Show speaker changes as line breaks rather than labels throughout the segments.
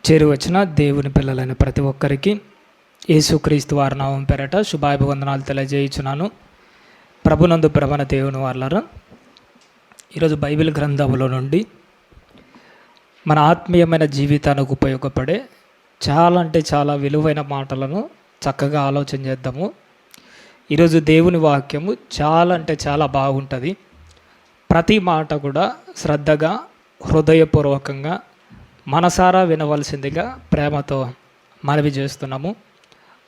చేరి వచ్చిన దేవుని పిల్లలైన ప్రతి ఒక్కరికి యేసుక్రీస్తు వారి నామం పేరట శుభాభివందనాలు తెలియజేయుచున్నాను. ప్రభునందు ప్రవణ దేవుని వాళ్ళరా, ఈరోజు బైబిల్ గ్రంథంలో నుండి మన ఆత్మీయమైన జీవితానికి ఉపయోగపడే చాలా విలువైన మాటలను చక్కగా ఆలోచన చేద్దాము. ఈరోజు దేవుని వాక్యము చాలా బాగుంటుంది. ప్రతి మాట కూడా శ్రద్ధగా హృదయపూర్వకంగా మనసారా వినవలసిందిగా ప్రేమతో మనవి చేస్తున్నాము.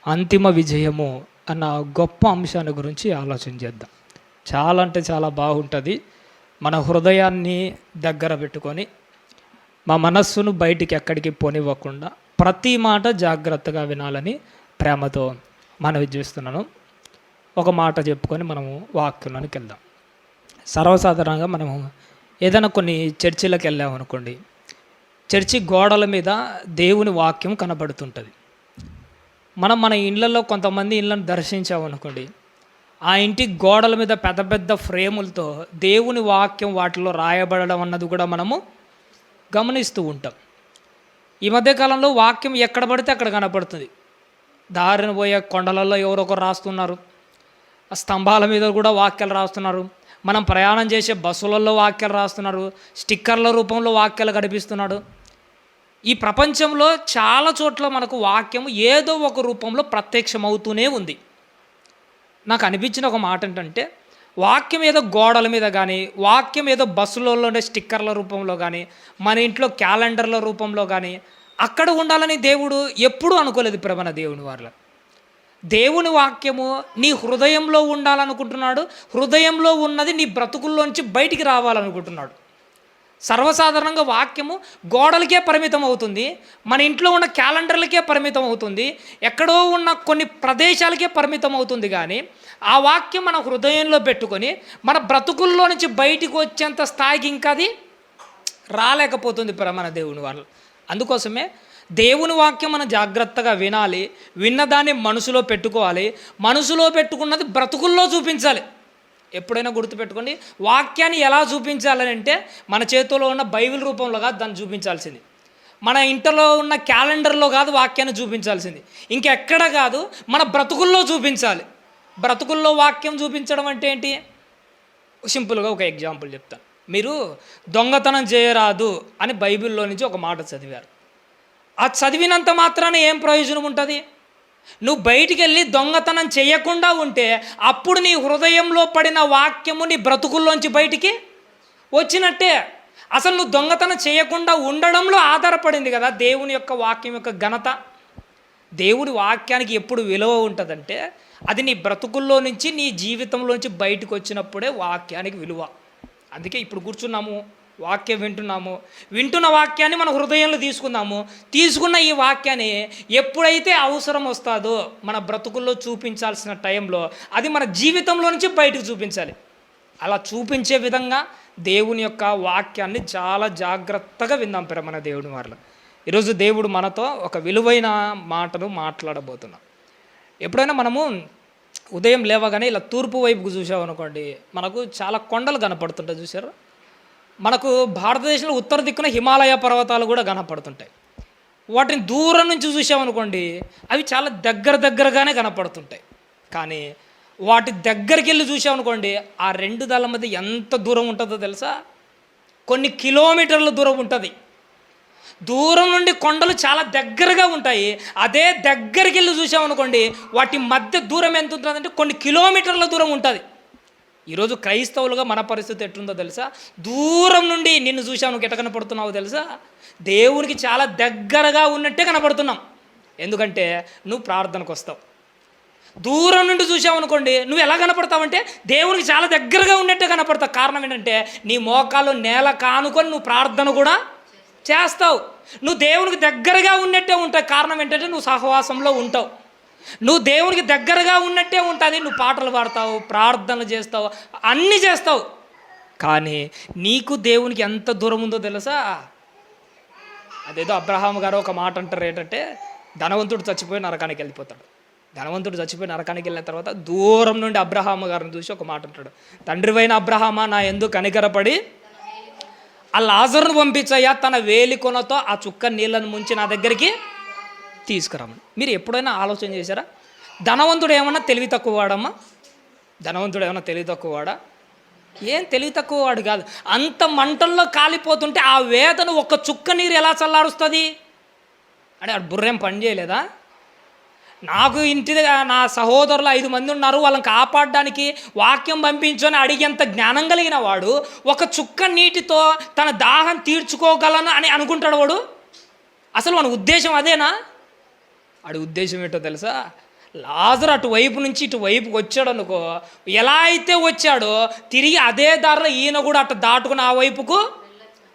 అంతిమ విజయము అన్న గొప్ప అంశాన్ని గురించి ఆలోచన చేద్దాం. చాలా బాగుంటుంది. మన హృదయాన్ని దగ్గర పెట్టుకొని మా మనస్సును బయటికి ఎక్కడికి పోనివ్వకుండా ప్రతి మాట జాగ్రత్తగా వినాలని ప్రేమతో మనవి చేస్తున్నాను. ఒక మాట చెప్పుకొని మనము వాక్యంలోనికి వెళ్దాం. సర్వసాధారణంగా మనము ఏదైనా కొన్ని చర్చిలకు వెళ్ళామనుకోండి, చర్చి గోడల మీద దేవుని వాక్యం కనబడుతుంటుంది. మనం మన ఇళ్ళల్లో కొంతమంది ఇళ్ళను దర్శించామనుకోండి, ఆ ఇంటి గోడల మీద పెద్ద ఫ్రేములతో దేవుని వాక్యం వాటిలో రాయబడడం అన్నది కూడా మనము గమనిస్తూ ఉంటాం. ఈ మధ్యకాలంలో వాక్యం ఎక్కడ పడితే అక్కడ కనపడుతుంది. దారిన పోయే కొండలలో ఎవరొకరు రాస్తున్నారు, ఆ స్తంభాల మీద కూడా వాక్యాలు రాస్తున్నారు, మనం ప్రయాణం చేసే బస్సులలో వాక్యాలు రాస్తున్నారు, స్టిక్కర్ల రూపంలో వాక్యాలు కనిపిస్తున్నాడు. ఈ ప్రపంచంలో చాలా చోట్ల మనకు వాక్యం ఏదో ఒక రూపంలో ప్రత్యక్షమవుతూనే ఉంది. నాకు అనిపించిన ఒక మాట ఏంటంటే, వాక్యం ఏదో గోడల మీద కానీ, వాక్యం ఏదో బస్సులలోనే స్టిక్కర్ల రూపంలో కానీ, మన ఇంట్లో క్యాలెండర్ల రూపంలో కానీ అక్కడ ఉండాలని దేవుడు ఎప్పుడూ అనుకోలేదు. ప్రవణ దేవుని వారిలో దేవుని వాక్యము నీ హృదయంలో ఉండాలనుకుంటున్నాడు. హృదయంలో ఉన్నది నీ బ్రతుకుల్లోంచి బయటికి రావాలనుకుంటున్నాడు. సర్వసాధారణంగా వాక్యము గోడలకే పరిమితం అవుతుంది, మన ఇంట్లో ఉన్న క్యాలెండర్లకే పరిమితం అవుతుంది, ఎక్కడో ఉన్న కొన్ని ప్రదేశాలకే పరిమితం అవుతుంది. కానీ ఆ వాక్యం మన హృదయంలో పెట్టుకొని మన బ్రతుకుల్లో నుంచి బయటికి వచ్చేంత స్థాయికి ఇంకా అది రాలేకపోతుంది మన దేవుని వాళ్ళు. అందుకోసమే దేవుని వాక్యం మనం జాగ్రత్తగా వినాలి, విన్నదాన్ని మనసులో పెట్టుకోవాలి, మనసులో పెట్టుకున్నది బ్రతుకుల్లో చూపించాలి. ఎప్పుడైనా గుర్తుపెట్టుకోండి, వాక్యాన్ని ఎలా చూపించాలని అంటే మన చేతిలో ఉన్న బైబిల్ రూపంలో కాదు దాన్ని చూపించాల్సింది, మన ఇంట్లో ఉన్న క్యాలెండర్లో కాదు వాక్యాన్ని చూపించాల్సింది, ఇంకెక్కడ కాదు మన బ్రతుకుల్లో చూపించాలి. బ్రతుకుల్లో వాక్యం చూపించడం అంటే ఏంటి? సింపుల్గా ఒక ఎగ్జాంపుల్ చెప్తాను. మీరు దొంగతనం చేయరాదు అని బైబిల్లో నుంచి ఒక మాట చదివారు. ఆ చదివినంత మాత్రాన ఏం ప్రయోజనం ఉంటుంది? నువ్వు బయటికి వెళ్ళి దొంగతనం చేయకుండా ఉంటే అప్పుడు నీ హృదయంలో పడిన వాక్యము నీ బ్రతుకుల్లోంచి బయటికి వచ్చినట్టే. అసలు నువ్వు దొంగతనం చేయకుండా ఉండడంలో ఆధారపడింది కదా దేవుని యొక్క వాక్యం యొక్క ఘనత. దేవుని వాక్యానికి ఎప్పుడు విలువ ఉంటుందంటే అది నీ బ్రతుకుల్లో నుంచి నీ జీవితంలోంచి బయటకు వచ్చినప్పుడే వాక్యానికి విలువ. అందుకే ఇప్పుడు కూర్చున్నాము, వాక్యం వింటున్న వాక్యాన్ని మన హృదయంలో తీసుకున్న ఈ వాక్యాన్ని ఎప్పుడైతే అవసరం వస్తుందో మన బ్రతుకుల్లో చూపించాల్సిన టైంలో అది మన జీవితంలో నుంచి బయటకు చూపించాలి. అలా చూపించే విధంగా దేవుని యొక్క వాక్యాన్ని చాలా జాగ్రత్తగా విందాం మన దేవుని వారిలో. ఈరోజు దేవుడు మనతో ఒక విలువైన మాటను మాట్లాడబోతున్నాం. ఎప్పుడైనా మనము ఉదయం లేవగానే ఇలా తూర్పు వైపుకు చూసామనుకోండి, మనకు చాలా కొండలు కనపడుతుంటాయి. చూసారు, మనకు భారతదేశంలో ఉత్తర దిక్కున హిమాలయ పర్వతాలు కూడా కనపడుతుంటాయి. వాటిని దూరం నుంచి చూసామనుకోండి అవి చాలా దగ్గరగానే కనపడుతుంటాయి. కానీ వాటి దగ్గరికి వెళ్ళి చూసామనుకోండి ఆ రెండు దాళ్ళ మధ్య ఎంత దూరం ఉంటుందో తెలుసా? కొన్ని కిలోమీటర్ల దూరం ఉంటుంది. దూరం నుండి కొండలు చాలా దగ్గరగా ఉంటాయి, అదే దగ్గరికి వెళ్ళి చూసామనుకోండి వాటి మధ్య దూరం ఎంత ఉంటుందంటే కొన్ని కిలోమీటర్ల దూరం ఉంటుంది. ఈరోజు క్రైస్తవులుగా మన పరిస్థితి ఎట్లుందో తెలుసా? దూరం నుండి నిన్ను చూసావు, నువ్వు ఎట్ట కనపడుతున్నావో తెలుసా? దేవునికి చాలా దగ్గరగా ఉన్నట్టే కనపడుతున్నాం. ఎందుకంటే నువ్వు ప్రార్థనకు వస్తావు. దూరం నుండి చూసావనుకోండి నువ్వు ఎలా కనపడతావంటే దేవునికి చాలా దగ్గరగా ఉన్నట్టే కనపడతావు. కారణం ఏంటంటే నీ మోకాలు నేల కానుకొని నువ్వు ప్రార్థన కూడా చేస్తావు. నువ్వు దేవునికి దగ్గరగా ఉన్నట్టే ఉంటావు. కారణం ఏంటంటే నువ్వు సహవాసంలో ఉంటావు. నువ్వు దేవునికి దగ్గరగా ఉన్నట్టే ఉంటుంది. నువ్వు పాటలు పాడతావు, ప్రార్థనలు చేస్తావు, అన్నీ చేస్తావు. కానీ నీకు దేవునికి ఎంత దూరం ఉందో తెలుసా? అదేదో అబ్రహాం గారు ఒక మాట అంటారు ఏంటంటే, ధనవంతుడు చచ్చిపోయి నరకానికి వెళ్ళిపోతాడు. ధనవంతుడు చచ్చిపోయి నరకానికి వెళ్ళిన తర్వాత దూరం నుండి అబ్రహాం గారిని చూసి ఒక మాట అంటాడు, తండ్రివైన అబ్రహామా నా యందు కనికరపడి ఆ లాజరును పంపించయ్యా, తన వేలి కొనతో ఆ చుక్క నీళ్ళను ముంచి నా దగ్గరికి తీసుకురమ్మని. మీరు ఎప్పుడైనా ఆలోచన చేశారా? ధనవంతుడు ఏమన్నా తెలివి తక్కువ వాడమ్మా? ధనవంతుడు ఏమన్నా తెలివి తక్కువ వాడా? ఏం తెలివి తక్కువ వాడు కాదు. అంత మంటల్లో కాలిపోతుంటే ఆ వేదను ఒక్క చుక్క నీరు ఎలా చల్లారుస్తుంది అంటే ఆ బుర్రేం పని చేయలేదా? నాకు ఇంటి నా సహోదరులు 5 మంది ఉన్నారు, వాళ్ళని కాపాడడానికి వాక్యం పంపించని అడిగేంత జ్ఞానం కలిగిన వాడు ఒక చుక్క నీటితో తన దాహం తీర్చుకోగలను అని అనుకుంటాడు వాడు. అసలు మన ఉద్దేశం అదేనా? వాడి ఉద్దేశం ఏంటో తెలుసా? లాజరు అటువైపు నుంచి ఇటువైపుకి వచ్చాడు అనుకో, ఎలా అయితే వచ్చాడో తిరిగి అదే దారిలో ఈయన కూడా అటు దాటుకుని ఆ వైపుకు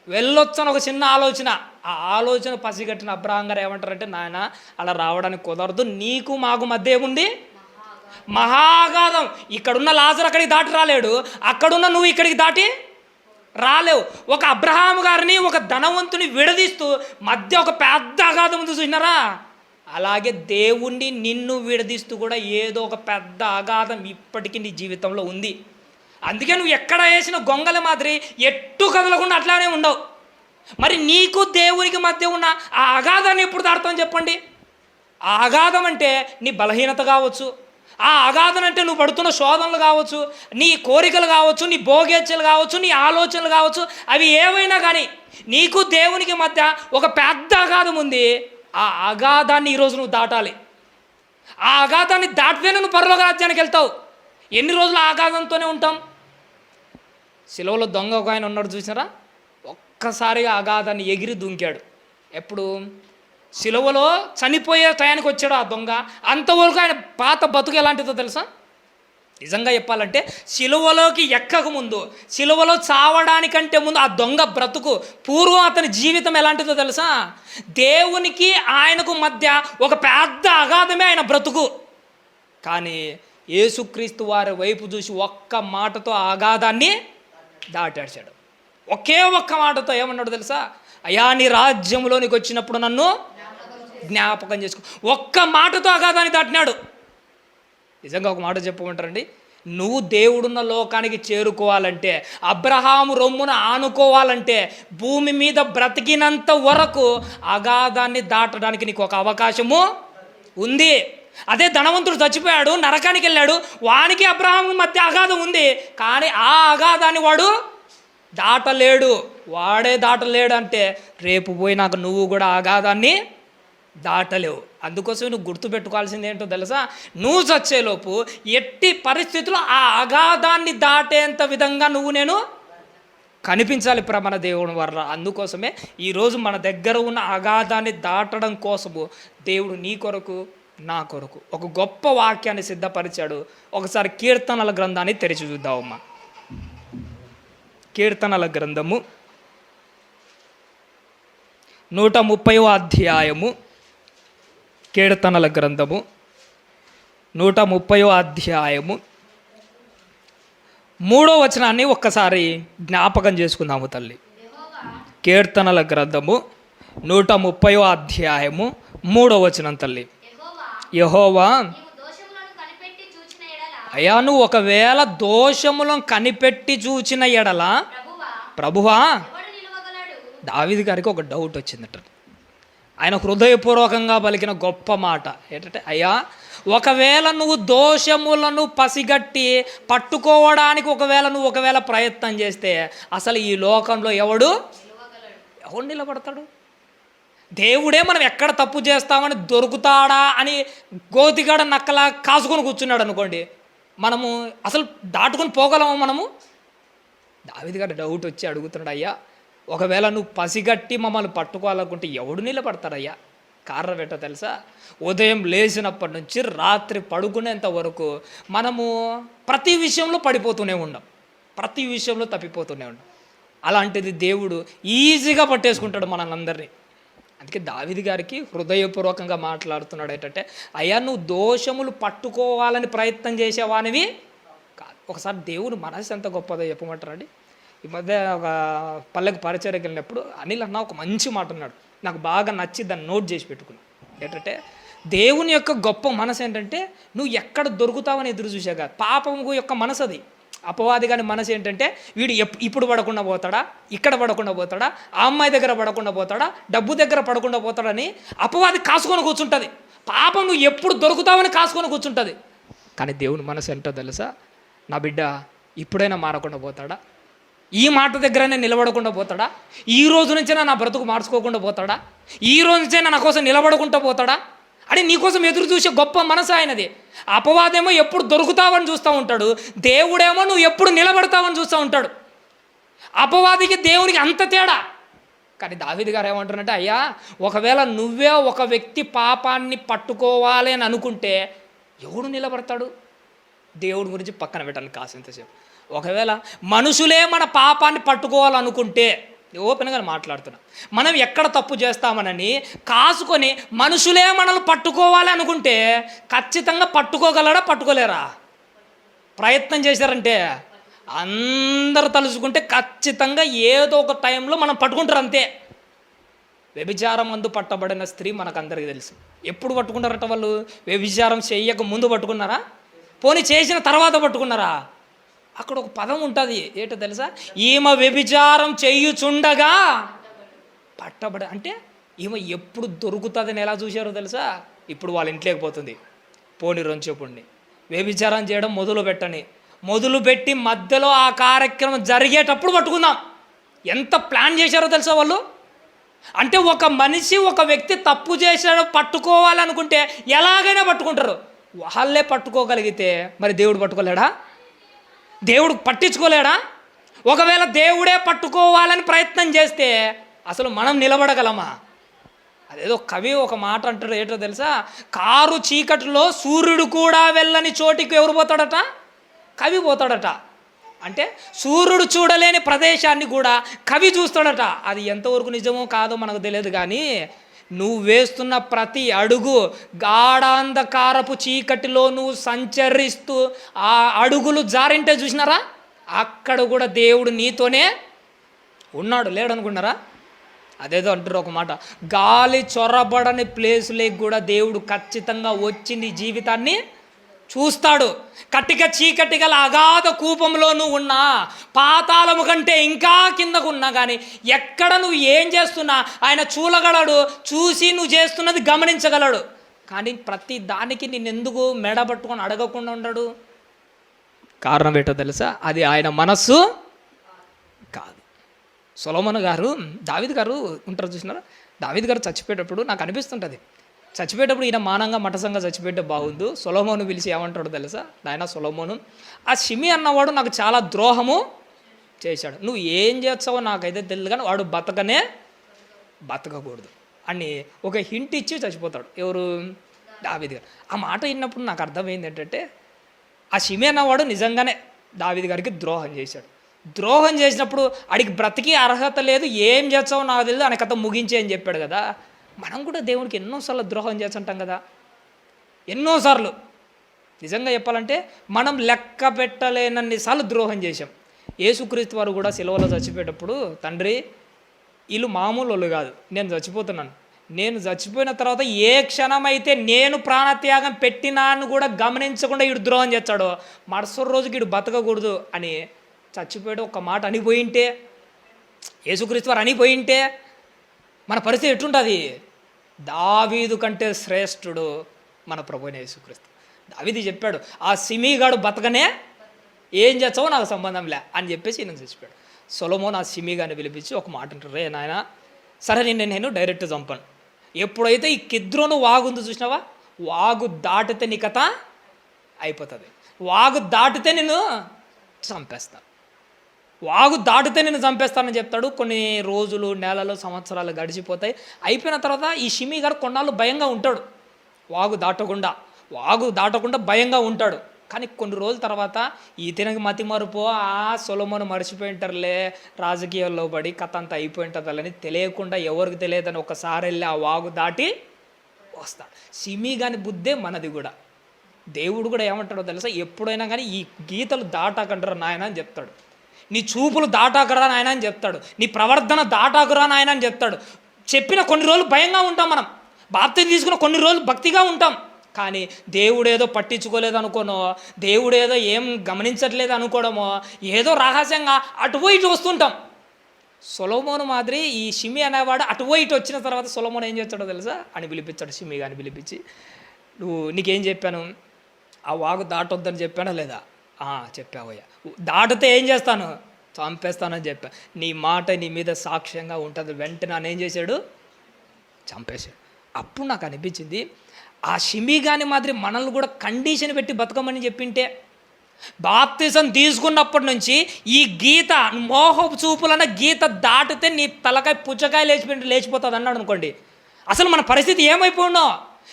వెళ్ళొచ్చు అని ఒక చిన్న ఆలోచన. ఆ ఆలోచన పసిగట్టిన అబ్రహాం గారు ఏమంటారంటే, నాయన అలా రావడానికి కుదరదు, నీకు మాకు మధ్య ఏముంది? మహాగాధం. ఇక్కడున్న లాజరు అక్కడికి దాటి రాలేడు, అక్కడున్న నువ్వు ఇక్కడికి దాటి రాలేవు. ఒక అబ్రహాం గారిని ఒక ధనవంతుని విడదీస్తూ మధ్య ఒక పెద్ద అగాధం ఉంది చూసినారా? అలాగే దేవుణ్ణి నిన్ను విడదీస్తూ కూడా ఏదో ఒక పెద్ద అగాధం ఇప్పటికీ నీ జీవితంలో ఉంది. అందుకే నువ్వు ఎక్కడ వేసిన గొంగల మాదిరి ఎట్టు కదలకుండా అట్లానే ఉండవు. మరి నీకు దేవునికి మధ్య ఉన్న ఆ అగాధాన్ని ఎప్పుడు దాటుతావు చెప్పండి? ఆ అగాధం అంటే నీ బలహీనత కావచ్చు, ఆ అగాధం అంటే నువ్వు పడుతున్న శోధనలు కావచ్చు, నీ కోరికలు కావచ్చు, నీ భోగేచ్ఛలు కావచ్చు, నీ ఆలోచనలు కావచ్చు, అవి ఏవైనా కానీ నీకు దేవునికి మధ్య ఒక పెద్ద అగాధం ఉంది. ఆ అగాధాన్ని ఈరోజు నువ్వు దాటాలి. ఆ అగాధాన్ని దాటితేనే నువ్వు పరలోక రాజ్యానికి వెళ్తావు. ఎన్ని రోజులు ఆ అగాధంతోనే ఉంటాం? సిలువలో దొంగ ఒక ఆయన ఉన్నాడు చూసారా? ఒక్కసారిగా అగాధాన్ని ఎగిరి దుంకాడు. ఎప్పుడు? సిలువలో చనిపోయే టయానికి వచ్చాడు ఆ దొంగ. అంతవరకు ఆయన పాత బతుకు ఎలాంటిదో తెలుసా? నిజంగా చెప్పాలంటే సిలువలోకి ఎక్కక ముందు, సిలువలో చావడానికంటే ముందు ఆ దొంగ బ్రతుకు పూర్వం అతని జీవితం ఎలాంటిదో తెలుసా? దేవునికి ఆయనకు మధ్య ఒక పెద్ద అగాధమే ఆయన బ్రతుకు. కానీ యేసుక్రీస్తు వారి వైపు చూసి ఒక్క మాటతో ఆ అగాధాన్ని దాటాడు. ఒకే ఒక్క మాటతో ఏమన్నాడు తెలుసా? అయ్యా, నీ రాజ్యంలోనికి వచ్చినప్పుడు నన్ను జ్ఞాపకం చేసుకో. ఒక్క మాటతో అగాధాన్ని దాటినాడు. నిజంగా ఒక మాట చెప్పమంటారండి, నువ్వు దేవుడున్న లోకానికి చేరుకోవాలంటే, అబ్రహాము రొమ్మున ఆనుకోవాలంటే, భూమి మీద బ్రతికినంత వరకు అగాధాన్ని దాటడానికి నీకు ఒక అవకాశము ఉంది. అదే ధనవంతుడు చచ్చిపోయాడు, నరకానికి వెళ్ళాడు, వానికి అబ్రహాము మధ్య అగాధం ఉంది, కానీ ఆ అగాధాన్ని వాడు దాటలేడు. వాడే దాటలేడు అంటే రేపు పోయినాక నువ్వు కూడా అగాధాన్ని దాటలేవు. అందుకోసం నువ్వు గుర్తుపెట్టుకోవాల్సింది ఏంటో తెలుసా? నువ్వు చచ్చేలోపు ఎట్టి పరిస్థితుల్లో ఆ అగాధాన్ని దాటేంత విధంగా నేను కనిపించాలి మన దేవుని వల్ల. అందుకోసమే ఈరోజు మన దగ్గర ఉన్న అగాధాన్ని దాటడం కోసము దేవుడు నీ కొరకు నా కొరకు ఒక గొప్ప వాక్యాన్ని సిద్ధపరిచాడు. ఒకసారి కీర్తనల గ్రంథాన్ని తెరిచి చూద్దామమ్మా. కీర్తనల గ్రంథము 130వ అధ్యాయము. కీర్తనల గ్రంథము 130వ అధ్యాయము 3వ వచనాన్ని ఒక్కసారి జ్ఞాపకం చేసుకుందాము తల్లి. కీర్తనల గ్రంథము 130వ అధ్యాయము 3వ వచనం తల్లి. యెహోవా, అయ్యా, నువ్వు ఒకవేళ దోషములను కనిపెట్టి చూచిన ఎడల, ప్రభువా, దావీదు గారికి ఒక డౌట్ వచ్చిందట. ఆయన హృదయపూర్వకంగా పలికిన గొప్ప మాట ఏంటంటే, అయ్యా, ఒకవేళ నువ్వు దోషములను పసిగట్టి పట్టుకోవడానికి ఒకవేళ ప్రయత్నం చేస్తే అసలు ఈ లోకంలో ఎవడు నిలబడతాడు? దేవుడే మనం ఎక్కడ తప్పు చేస్తామని దొరుకుతాడా అని గోతిగాడ నక్కలా కాసుకొని కూర్చున్నాడు అనుకోండి, మనము అసలు దాటుకొని పోగలము మనము? దావీదు గారు డౌట్ వచ్చి అడుగుతున్నాడు, అయ్యా, ఒకవేళ నువ్వు పసిగట్టి మమ్మల్ని పట్టుకోవాలనుకుంటే ఎవడు నిలబడతాడయ్యా? కారణం ఏంటో తెలుసా? ఉదయం లేచినప్పటి నుంచి రాత్రి పడుకునేంత వరకు మనము ప్రతి విషయంలో పడిపోతూనే ఉన్నాం, ప్రతి విషయంలో తప్పిపోతూనే ఉన్నాం. అలాంటిది దేవుడు ఈజీగా పట్టేసుకుంటాడు మనల్ని. అందుకే దావీదు గారికి హృదయపూర్వకంగా మాట్లాడుతున్నాడు ఏంటంటే, అయ్యా, నువ్వు దోషములు పట్టుకోవాలని ప్రయత్నం చేసేవానివి కాదు. ఒకసారి దేవుడు మనసు ఎంత గొప్పదో చెప్పమంటారండి. ఈ మధ్య ఒక పల్లెకి పరిచర్యకి వెళ్ళినప్పుడు అనిల్ అన్న ఒక మంచి మాట అన్నాడు, నాకు బాగా నచ్చి దాన్ని నోట్ చేసి పెట్టుకున్నాను. ఏంటంటే, దేవుని యొక్క గొప్ప మనసు ఏంటంటే, నువ్వు ఎక్కడ దొరుకుతావని ఎదురు చూసాగా. పాపము యొక్క మనసు అది. అపవాది గాని మనసు ఏంటంటే వీడు ఇప్పుడు పడకుండా పోతాడా, ఇక్కడ పడకుండా పోతాడా, ఆ అమ్మాయి దగ్గర పడకుండా పోతాడా, డబ్బు దగ్గర పడకుండా పోతాడని అపవాది కాసుకొని కూర్చుంటుంది. పాపం నువ్వు ఎప్పుడు దొరుకుతావని కాసుకొని కూర్చుంటుంది. కానీ దేవుని మనసు ఏంటో తెలుసా, నా బిడ్డ ఇప్పుడైనా మారకుండా పోతాడా, ఈ మాట దగ్గరనే నిలబడకుండా పోతాడా, ఈ రోజు నుంచైనా నా బ్రతుకు మార్చుకోకుండా పోతాడా, ఈ రోజు నుంచైనా నా కోసం నిలబడకుండా పోతాడా అని నీకోసం ఎదురు చూసే గొప్ప మనసు ఆయనది. అపవాదేమో ఎప్పుడు దొరుకుతావని చూస్తూ ఉంటాడు, దేవుడేమో నువ్వు ఎప్పుడు నిలబడతావని చూస్తూ ఉంటాడు. అపవాదికి దేవునికి అంత తేడా. కానీ దావీదు గారు ఏమంటారంటే, అయ్యా ఒకవేళ నువ్వే ఒక వ్యక్తి పాపాన్ని పట్టుకోవాలి అని అనుకుంటే ఎవడు నిలబడతాడు? దేవుడి గురించి పక్కన పెట్టాలి కాసింతసేపు. ఒకవేళ మనుషులే మన పాపాన్ని పట్టుకోవాలనుకుంటే, ఓపెన్గా మాట్లాడుతున్నా, మనం ఎక్కడ తప్పు చేస్తామనని కాసుకొని మనుషులే మనల్ని పట్టుకోవాలి అనుకుంటే ఖచ్చితంగా పట్టుకోగలరా, పట్టుకోలేరా? ప్రయత్నం చేశారంటే అందరు తలుచుకుంటే ఖచ్చితంగా ఏదో ఒక టైంలో మనం పట్టుకుంటారు అంతే. వ్యభిచారం మందు పట్టబడిన స్త్రీ మనకందరికీ తెలుసు. ఎప్పుడు పట్టుకుంటారట వాళ్ళు? వ్యభిచారం చేయక ముందు పట్టుకున్నారా, పోనీ చేసిన తర్వాత పట్టుకున్నారా? అక్కడ ఒక పదం ఉంటుంది, ఏంటో తెలుసా? ఈమె వ్యభిచారం చెయ్యుచుండగా పట్టబడి, అంటే ఈమె ఎప్పుడు దొరుకుతుందని ఎలా చూశారో తెలుసా? ఇప్పుడు వాళ్ళ ఇంట్లోకి పోతుంది, పోని రొంచెప్పుడిని వ్యభిచారం చేయడం మొదలుపెట్టి మధ్యలో ఆ కార్యక్రమం జరిగేటప్పుడు పట్టుకుందాం. ఎంత ప్లాన్ చేశారో తెలుసా వాళ్ళు? అంటే ఒక మనిషి, ఒక వ్యక్తి తప్పు చేశాడో పట్టుకోవాలనుకుంటే ఎలాగైనా పట్టుకుంటారు. వాళ్ళే పట్టుకోగలిగితే మరి దేవుడు పట్టుకోలేడా? దేవుడు పట్టించుకోలేడా? ఒకవేళ దేవుడే పట్టుకోవాలని ప్రయత్నం చేస్తే అసలు మనం నిలబడగలమా? అదేదో కవి ఒక మాట అంటాడు, ఏంటో తెలుసా? కారు చీకటిలో సూర్యుడు కూడా వెళ్ళని చోటికి ఎవరు పోతాడట? కవి పోతాడట. అంటే సూర్యుడు చూడలేని ప్రదేశాన్ని కూడా కవి చూస్తాడట. అది ఎంతవరకు నిజమో కాదో మనకు తెలియదు, కానీ నువ్వు వేస్తున్న ప్రతి అడుగు గాఢాంధకారపు చీకటిలో నువ్వు సంచరిస్తూ ఆ అడుగులు జారింటే చూసినారా, అక్కడ కూడా దేవుడు నీతోనే ఉన్నాడు, లేడనుకున్నారా? అదేదో అంటారు ఒక మాట, గాలి చొరబడని ప్లేసులకి కూడా దేవుడు ఖచ్చితంగా వచ్చి నీ జీవితాన్ని చూస్తాడు. కటిక చీకటి గల అగాధ కూపంలో నువ్వు ఉన్నా, పాతాళము కంటే ఇంకా కిందకు ఉన్నా కానీ ఎక్కడ నువ్వు ఏం చేస్తున్నా ఆయన చూడగలడు, చూసి నువ్వు చేస్తున్నది గమనించగలడు. కానీ ప్రతి దానికి నిన్నెందుకు మెడబట్టుకొని అడగకుండా ఉండడు? కారణం ఏంటో తెలుసా? అది ఆయన మనస్సు కాదు. సొలొమోను గారు, దావీదు గారు ఉంటారు చూసినారా? దావీదు గారు చచ్చిపోయేటప్పుడు నాకు అనిపిస్తుంటుంది, చచ్చిపోయేటప్పుడు ఈయన మానంగా మఠసంగా చచ్చిపోతే బాగుండు. సొలొమోను పిలిచి ఏమంటాడు తెలుసా? నాయన సొలొమోను, ఆ షిమి అన్నవాడు నాకు చాలా ద్రోహము చేశాడు, నువ్వు ఏం చేస్తావో నాకైతే తెలియదు, కానీ వాడు బతకకూడదు అని ఒక హింట్ ఇచ్చి చచ్చిపోతాడు. ఎవరు? దావీదు గారు. ఆ మాట విన్నప్పుడు నాకు అర్థమైంది ఏంటంటే, ఆ షిమి అన్నవాడు నిజంగానే దావీదు గారికి ద్రోహం చేశాడు. ద్రోహం చేసినప్పుడు ఆడికి బ్రతికి అర్హత లేదు, ఏం చేస్తావో నాకు తెలియదు, ఆయన కథ ముగించే అని చెప్పాడు కదా. మనం కూడా దేవునికి ఎన్నోసార్లు ద్రోహం చేస్తుంటాం కదా, ఎన్నోసార్లు. నిజంగా చెప్పాలంటే మనం లెక్క పెట్టలేనన్నిసార్లు ద్రోహం చేశాం. యేసుక్రీస్తు వారు కూడా సిలువలో చచ్చిపోయేటప్పుడు, తండ్రి వీళ్ళు మామూలు వాళ్ళు కాదు, నేను చచ్చిపోతున్నాను, నేను చచ్చిపోయిన తర్వాత ఏ క్షణమైతే నేను ప్రాణత్యాగం పెట్టినాను కూడా గమనించకుండా వీడు ద్రోహం చేస్తాడో మరుసటి రోజుకి వీడు బతకకూడదు అని చచ్చిపోయాడు. ఒక మాట అనిపోయింటే, యేసుక్రీస్తు వారు అనిపోయింటే మన పరిస్థితి ఎట్లుంటుంది? దావీదు కంటే శ్రేష్ఠుడు మన ప్రభువైన యేసుక్రీస్తు. దావీదు చెప్పాడు, ఆ సిమీగాడు బతకనే ఏం చేస్తావో నాకు సంబంధం లే అని చెప్పేసి నేను చచ్చిపోయాడు. సొలొమోను ఆ సిమీగాని పిలిపించి ఒక మాట అంటారు, రే నాయన, సరే నేను డైరెక్ట్ చంపాను. ఎప్పుడైతే ఈ కిద్రోను వాగు ఉంది చూసినావా, వాగు దాటితే నీ కథ అయిపోతుంది, వాగు దాటితే నేను చంపేస్తాను, వాగు దాటితే నేను చంపేస్తానని చెప్తాడు. కొన్ని రోజులు, నెలలు, సంవత్సరాలు గడిచిపోతాయి. అయిపోయిన తర్వాత ఈ షిమీ గారు కొన్నాళ్ళు భయంగా ఉంటాడు, వాగు దాటకుండా భయంగా ఉంటాడు. కానీ కొన్ని రోజుల తర్వాత ఈతనకి మతి మరుపు, సొలొమోను మర్చిపోయి ఉంటారులే, రాజకీయాల్లో పడి కథ అంతా అయిపోయి ఉంటుందని తెలియకుండా, ఎవరికి తెలియదని ఒకసారి వెళ్ళి ఆ వాగు దాటి వస్తాడు. షిమీ గాని బుద్ధే మనది కూడా. దేవుడు కూడా ఏమంటాడో తెలుసా? ఎప్పుడైనా కానీ ఈ గీతలు దాటాకంటారు నాయన అని చెప్తాడు, నీ చూపులు దాటాకురా నాయన అని చెప్తాడు, నీ ప్రవర్తన దాటాకురా నాయన అని చెప్తాడు. చెప్పిన కొన్ని రోజులు భయంగా ఉంటాం మనం, బాప్తిజం తీసుకున్న కొన్ని రోజులు భక్తిగా ఉంటాం, కానీ దేవుడేదో పట్టించుకోలేదు అనుకోనో, దేవుడేదో ఏం గమనించట్లేదు అనుకోవడమో, ఏదో రహస్యంగా అటు పోయి ఇటు వస్తుంటాం. సొలొమోను మాదిరి ఈ షిమి అనేవాడు అటు పోయి ఇటు వచ్చిన తర్వాత సొలొమోను ఏం చేస్తాడో తెలుసా? అని పిలిపించాడు, షిమి అని పిలిపించి, నీకేం చెప్పాను, ఆ వాగు దాటొద్దని చెప్పానా లేదా? చెప్పావయ్యా. దాటితే ఏం చేస్తాను? చంపేస్తానని చెప్పా. నీ మాట నీ మీద సాక్ష్యంగా ఉంటుంది. వెంటనే నన్ను ఏం చేశాడు? చంపేశాడు. అప్పుడు నాకు అనిపించింది, ఆ షిమి గాని మాదిరి మనల్ని కూడా కండిషన్ పెట్టి బతకమని చెప్పింటే, బాప్తిజం తీసుకున్నప్పటి నుంచి ఈ గీత మోహపు చూపులన్న గీత దాటితే నీ తలకాయ పుచ్చకాయ లేచిపోతుంది అన్నాడు అనుకోండి, అసలు మన పరిస్థితి ఏమైపోయినో.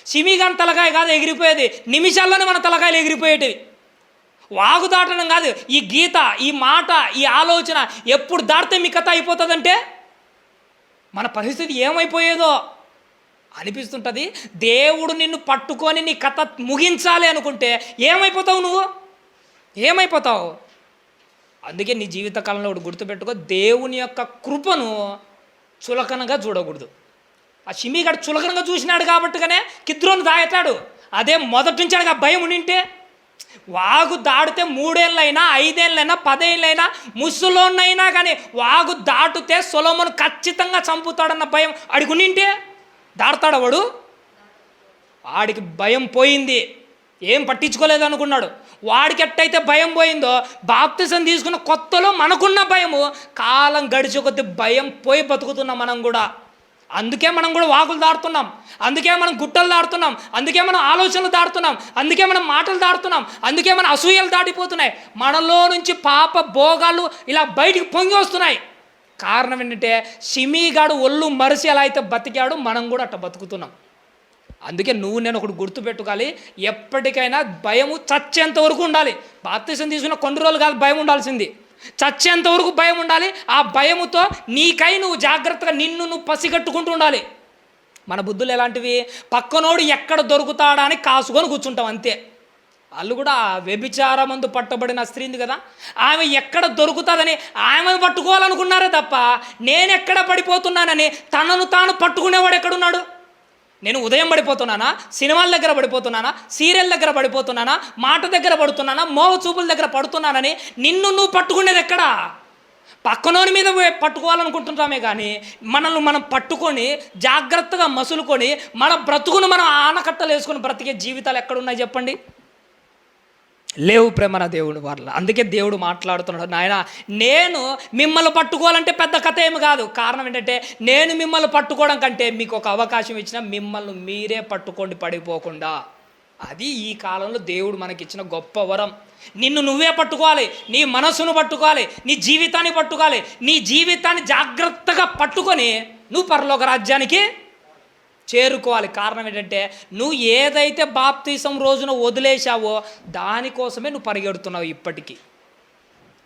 షిమి గాని తలకాయ కాదు ఎగిరిపోయేది, నిమిషాల్లోనే మన తలకాయలు ఎగిరిపోయేటివి. వాగు దాటడం కాదు, ఈ గీత, ఈ మాట, ఈ ఆలోచన ఎప్పుడు దాటితే మీ కథ అయిపోతుందంటే మన పరిస్థితి ఏమైపోయేదో అనిపిస్తుంటుంది. దేవుడు నిన్ను పట్టుకొని నీ కథ ముగించాలి అనుకుంటే ఏమైపోతావు? నువ్వు ఏమైపోతావు? అందుకే నీ జీవితకాలంలో ఒకటి గుర్తుపెట్టుకో, దేవుని యొక్క కృపను చులకనగా చూడకూడదు. ఆ షిమిగాడు చులకనగా చూసినాడు కాబట్టిగానే కిద్రోను దాటాడు. అదే మొదటి నుంచి ఆ భయం ఉండింటే, వాగు దాటితే 3 ఏళ్ళైనా 5 ఏళ్ళైనా 10 ఏళ్ళైనా ముసలోన్నైనా కానీ వాగు దాటితే సొలొమోను ఖచ్చితంగా చంపుతాడన్న భయం అడిగి ఉండింటే దాడతాడు వాడు. వాడికి భయం పోయింది, ఏం పట్టించుకోలేదు అనుకున్నాడు. వాడికి ఎట్టయితే భయం పోయిందో, బాప్తిజం తీసుకున్న కొత్తలో మనకున్న భయము కాలం గడిచే కొద్ది భయం పోయి బతుకుతున్నాం మనం కూడా. అందుకే మనం కూడా వాగులు దాడుతున్నాం, అందుకే మనం గుట్టలు దాడుతున్నాం, అందుకే మనం ఆలోచనలు దాడుతున్నాం, అందుకే మనం మాటలు దాడుతున్నాం, అందుకే మన అసూయలు దాటిపోతున్నాయి. మనలో నుంచి పాప భోగాలు ఇలా బయటికి పొంగి వస్తున్నాయి. కారణం ఏంటంటే, షిమిగాడు ఒళ్ళు మరిసి ఎలా అయితే బతికాడు, మనం కూడా అట్లా బతుకుతున్నాం. అందుకే నువ్వు నేను ఒకటి గుర్తుపెట్టుకోవాలి, ఎప్పటికైనా భయము చచ్చేంత వరకు ఉండాలి. బాప్తిజం తీసుకున్న కొన్ని రోజులు కాదు భయం ఉండాల్సింది, చచ్చేంత వరకు భయం ఉండాలి. ఆ భయముతో నీకై నువ్వు జాగ్రత్తగా నిన్ను నువ్వు పసిగట్టుకుంటూ ఉండాలి. మన బుద్ధులు ఎలాంటివి? పక్కనోడు ఎక్కడ దొరుకుతాడా అని కాసుకొని కూర్చుంటాం అంతే. వాళ్ళు కూడా వ్యభిచారమందు పట్టబడిన స్త్రీంది కదా, ఆమె ఎక్కడ దొరుకుతుందని ఆమెను పట్టుకోవాలనుకున్నారే తప్ప, నేనెక్కడ పడిపోతున్నానని తనను తాను పట్టుకునేవాడు ఎక్కడున్నాడు? నేను ఉదయం పడిపోతున్నానా, సినిమాల దగ్గర పడిపోతున్నానా, సీరియల్ దగ్గర పడిపోతున్నానా, మాట దగ్గర పడుతున్నానా, మోహ చూపుల దగ్గర పడుతున్నానని నిన్ను నువ్వు పట్టుకునేది ఎక్కడా? పక్కనోని మీద పట్టుకోవాలనుకుంటున్నామే కానీ మనల్ని మనం పట్టుకొని జాగ్రత్తగా మసులుకొని మన బ్రతుకును మనం ఆనకట్టలు వేసుకొని బ్రతికే జీవితాలు ఎక్కడున్నాయి చెప్పండి? లేవు ప్రేమన దేవుడు వాళ్ళ. అందుకే దేవుడు మాట్లాడుతున్నాడు, నాయన నేను మిమ్మల్ని పట్టుకోవాలంటే పెద్ద కథ ఏమి కాదు. కారణం ఏంటంటే, నేను మిమ్మల్ని పట్టుకోవడం కంటే మీకు ఒక అవకాశం ఇచ్చిన, మిమ్మల్ని మీరే పట్టుకోండి పడిపోకుండా. అది ఈ కాలంలో దేవుడు మనకిచ్చిన గొప్ప వరం. నిన్ను నువ్వే పట్టుకోవాలి, నీ మనసును పట్టుకోవాలి, నీ జీవితాన్ని పట్టుకోవాలి. నీ జీవితాన్ని జాగ్రత్తగా పట్టుకొని నువ్వు పరలోక రాజ్యానికి చేరుకోవాలి. కారణం ఏంటంటే, నువ్వు ఏదైతే బాప్తిసం రోజున వదిలేశావో దానికోసమే నువ్వు పరిగెడుతున్నావు ఇప్పటికీ.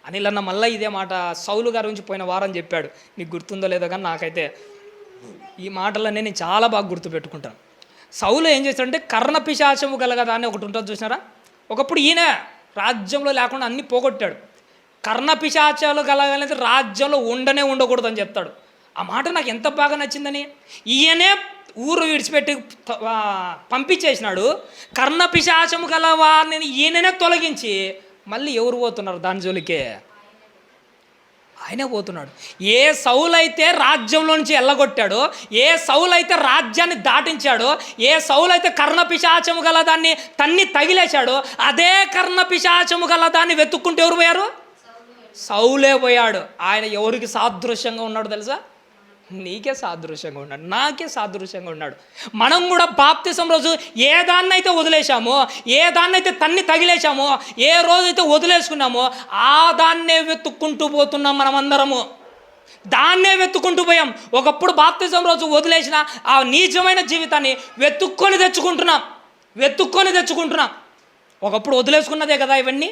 అనిల్ అన్న మళ్ళీ ఇదే మాట సౌలు గారి గురించి పోయిన వారం చెప్పాడు, నీకు గుర్తుందో లేదో కానీ నాకైతే ఈ మాటలన్నీ నేను చాలా బాగా గుర్తుపెట్టుకుంటాను. సౌలు ఏం చేస్తాడంటే, కర్ణపిశాచము గలగదా అని ఒకటి ఉంటుంది చూసినారా? ఒకప్పుడు ఈయన రాజ్యంలో లేకుండా అన్నీ పోగొట్టాడు. కర్ణపిశాచాలు గలగనేది రాజ్యంలో ఉండకూడదు అని చెప్తాడు. ఆ మాట నాకు ఎంత బాగా నచ్చిందని, ఈయనే ఊరు విడిచిపెట్టి పంపించేసినాడు. కర్ణపిశాచము గల వారిని ఈయననే తొలగించి మళ్ళీ ఎవరు పోతున్నారు దాని జోలికే? ఆయనే పోతున్నాడు. ఏ సౌలైతే రాజ్యంలో నుంచి ఎల్లగొట్టాడో, ఏ సౌలైతే రాజ్యాన్ని దాటించాడో, ఏ సౌలైతే కర్ణపిశాచము గల దాన్ని తన్ని తగిలేశాడో, అదే కర్ణపిశాచము గల దాన్ని వెతుక్కుంటూ ఎవరు పోయారు? సౌలే పోయాడు. ఆయన ఎవరికి సాదృశ్యంగా ఉన్నాడు తెలుసా? నీకే సాదృశ్యంగా ఉన్నాడు, నాకే సాదృశ్యంగా ఉన్నాడు. మనం కూడా బాప్తిసం రోజు ఏ దాన్నైతే వదిలేశామో, ఏ దాన్నైతే తన్ని తగిలేశామో, ఏ రోజైతే వదిలేసుకున్నామో ఆ దాన్నే వెతుక్కుంటూ పోతున్నాం. మనమందరము దాన్నే వెతుక్కుంటూ పోయాం. ఒకప్పుడు బాప్తిసం రోజు వదిలేసిన ఆ నీచమైన జీవితాన్ని వెతుక్కొని తెచ్చుకుంటున్నాం. ఒకప్పుడు వదిలేసుకున్నదే కదా ఇవన్నీ,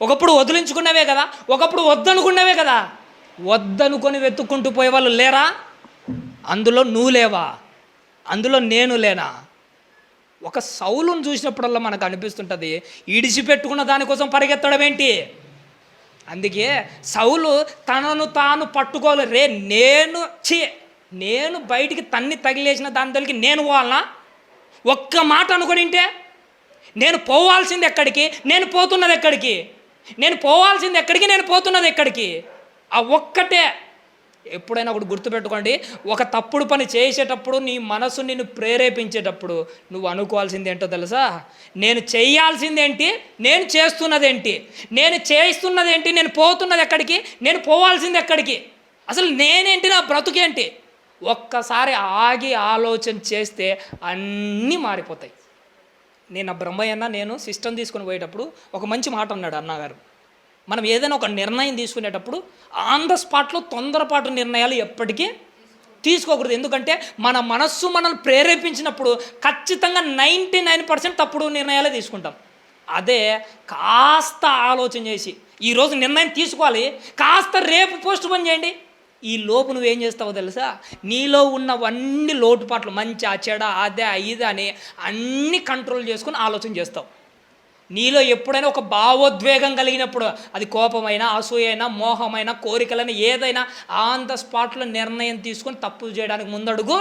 ఒకప్పుడు వదిలించుకున్నవే కదా, ఒకప్పుడు వద్దనుకున్నవే కదా. వద్దనుకొని వెతుక్కుంటూ పోయేవాళ్ళు లేరా? అందులో నువ్వు లేవా? అందులో నేను లేనా? ఒక సౌలును చూసినప్పుడల్లా మనకు అనిపిస్తుంటుంది, ఇడిచిపెట్టుకున్న దానికోసం పరిగెత్తడం ఏంటి? అందుకే సౌలు తనను తాను పట్టుకోలే. నేను బయటికి తన్ని తగిలేసిన దాని తల్లికి నేను పోవాలనా? ఒక్క మాట అనుకునింటే నేను పోవాల్సింది ఎక్కడికి, నేను పోతున్నది ఎక్కడికి, నేను పోవాల్సింది ఎక్కడికి, నేను పోతున్నది ఎక్కడికి. ఆ ఒక్కటే. ఎప్పుడైనా ఒకటి గుర్తుపెట్టుకోండి, ఒక తప్పుడు పని చేసేటప్పుడు నీ మనసు నిన్ను ప్రేరేపించేటప్పుడు నువ్వు అనుకోవాల్సింది ఏంటో తెలుసా? నేను చేయాల్సిందేంటి, నేను చేస్తున్నదేంటి, నేను చేస్తున్నదేంటి, నేను పోతున్నది ఎక్కడికి, నేను పోవాల్సింది ఎక్కడికి, అసలు నేనేంటి, నా బ్రతుకేంటి. ఒక్కసారి ఆగి ఆలోచన చేస్తే అన్నీ మారిపోతాయి. నేను ఆ బ్రహ్మయ్యన్న నేను సిస్టమ్ తీసుకుని పోయేటప్పుడు ఒక మంచి మాట అన్నాడు అన్నగారు. మనం ఏదైనా ఒక నిర్ణయం తీసుకునేటప్పుడు ఆన్ ద స్పాట్లో తొందరపాటు నిర్ణయాలు ఎప్పటికీ తీసుకోకూడదు. ఎందుకంటే మన మనస్సు మనల్ని ప్రేరేపించినప్పుడు ఖచ్చితంగా 99% తప్పుడు నిర్ణయాలే తీసుకుంటాం. అదే కాస్త ఆలోచన చేసి ఈరోజు నిర్ణయం తీసుకోవాలి, కాస్త రేపు పోస్ట్ పోన్ చేయండి. ఈ లోపు నువ్వేం చేస్తావో తెలుసా? నీలో ఉన్నవన్నీ లోటుపాట్లు, మంచి చెడ, అదే ఇది అని అన్నీ కంట్రోల్ చేసుకుని ఆలోచన చేస్తావు. నీలో ఎప్పుడైనా ఒక భావోద్వేగం కలిగినప్పుడు, అది కోపమైనా, అసూయైనా, మోహమైనా, కోరికలైనా, ఏదైనా ఆన్ ద స్పాట్లో నిర్ణయం తీసుకొని తప్పు చేయడానికి ముందడుగు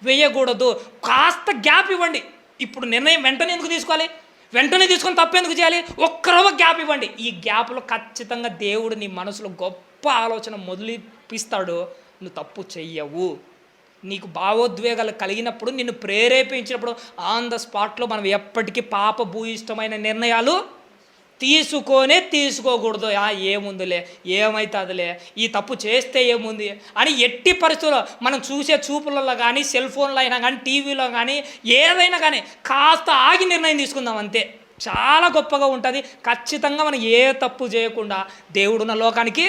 వేయకూడదు. కాస్త గ్యాప్ ఇవ్వండి. ఇప్పుడు నిర్ణయం వెంటనే ఎందుకు తీసుకోవాలి, వెంటనే తీసుకొని తప్పు ఎందుకు చేయాలి? ఒక్కరవ గ్యాప్ ఇవ్వండి. ఈ గ్యాప్లో ఖచ్చితంగా దేవుడు నీ మనసులో గొప్ప ఆలోచన మొదలుపిస్తాడు. నువ్వు తప్పు చెయ్యవు. నీకు భావోద్వేగాలు కలిగినప్పుడు, నిన్ను ప్రేరేపించినప్పుడు ఆన్ ద స్పాట్లో మనం ఎప్పటికీ పాప భూయిష్టమైన నిర్ణయాలు తీసుకోకూడదు. ఏముందిలే, ఏమవుతుందిలే, ఈ తప్పు చేస్తే ఏముంది అని ఎట్టి పరిస్థితుల్లో మనం చూసే చూపులలో కానీ, సెల్ ఫోన్లో అయినా కానీ, టీవీలో కానీ, ఏదైనా కానీ కాస్త ఆగి నిర్ణయం తీసుకుందాం అంతే. చాలా గొప్పగా ఉంటుంది. ఖచ్చితంగా మనం ఏ తప్పు చేయకుండా దేవుడున్న లోకానికి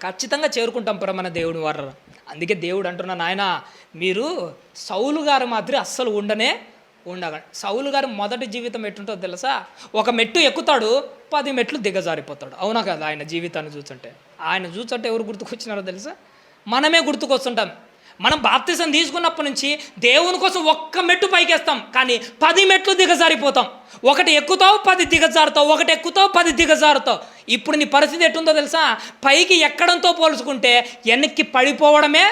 ఖచ్చితంగా చేరుకుంటాం మన దేవుని వారు. అందుకే దేవుడు అంటున్నా, నాయన మీరు సౌలు గారు మాదిరి అస్సలు ఉండగండి. సౌలు గారు మొదటి జీవితం ఎట్టుంటుందో తెలుసా? ఒక మెట్టు ఎక్కుతాడు, 10 మెట్లు దిగజారిపోతాడు. అవునా కదా? ఆయన జీవితాన్ని చూస్తుంటే ఎవరు గుర్తుకొచ్చినారో తెలుసా? మనమే గుర్తుకొస్తుంటాం. మనం బాప్తిసం తీసుకున్నప్పటి నుంచి దేవుని కోసం ఒక్క మెట్టు పైకేస్తాం, కానీ 10 మెట్లు దిగజారిపోతాం. ఒకటి ఎక్కుతావు, 10 దిగజారుతావు, ఒకటి ఎక్కుతావు, 10 దిగజారుతావు. ఇప్పుడు నీ పరిస్థితి ఎట్టుందో తెలుసా? పైకి ఎక్కడంతో పోల్చుకుంటే వెనక్కి పడిపోవడమే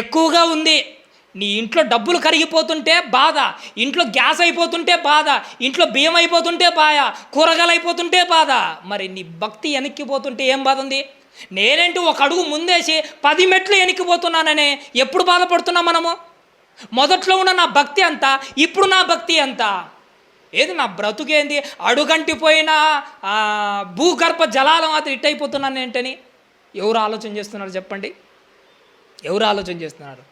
ఎక్కువగా ఉంది. నీ ఇంట్లో డబ్బులు కరిగిపోతుంటే బాధ, ఇంట్లో గ్యాస్ అయిపోతుంటే బాధ, ఇంట్లో బియ్యం అయిపోతుంటే బాధ, కూరగాయలు అయిపోతుంటే బాధ. మరి నీ భక్తి వెనక్కిపోతుంటే ఏం బాధ ఉంది? నేనేంటి ఒక అడుగు ముందేసి 10 మెట్లు వెనక్కిపోతున్నాననే ఎప్పుడు బాధపడుతున్నాం మనము? మొదట్లో ఉన్న నా భక్తి అంతా, ఇప్పుడు నా భక్తి అంతా. ఏది నా బ్రతుకేంది? అడుగంటిపోయిన భూగర్భ జలాల మాత్రం ఇట్టయిపోతున్నాను ఏంటని ఎవరు ఆలోచన చేస్తున్నారు చెప్పండి? ఎవరు ఆలోచన చేస్తున్నారు?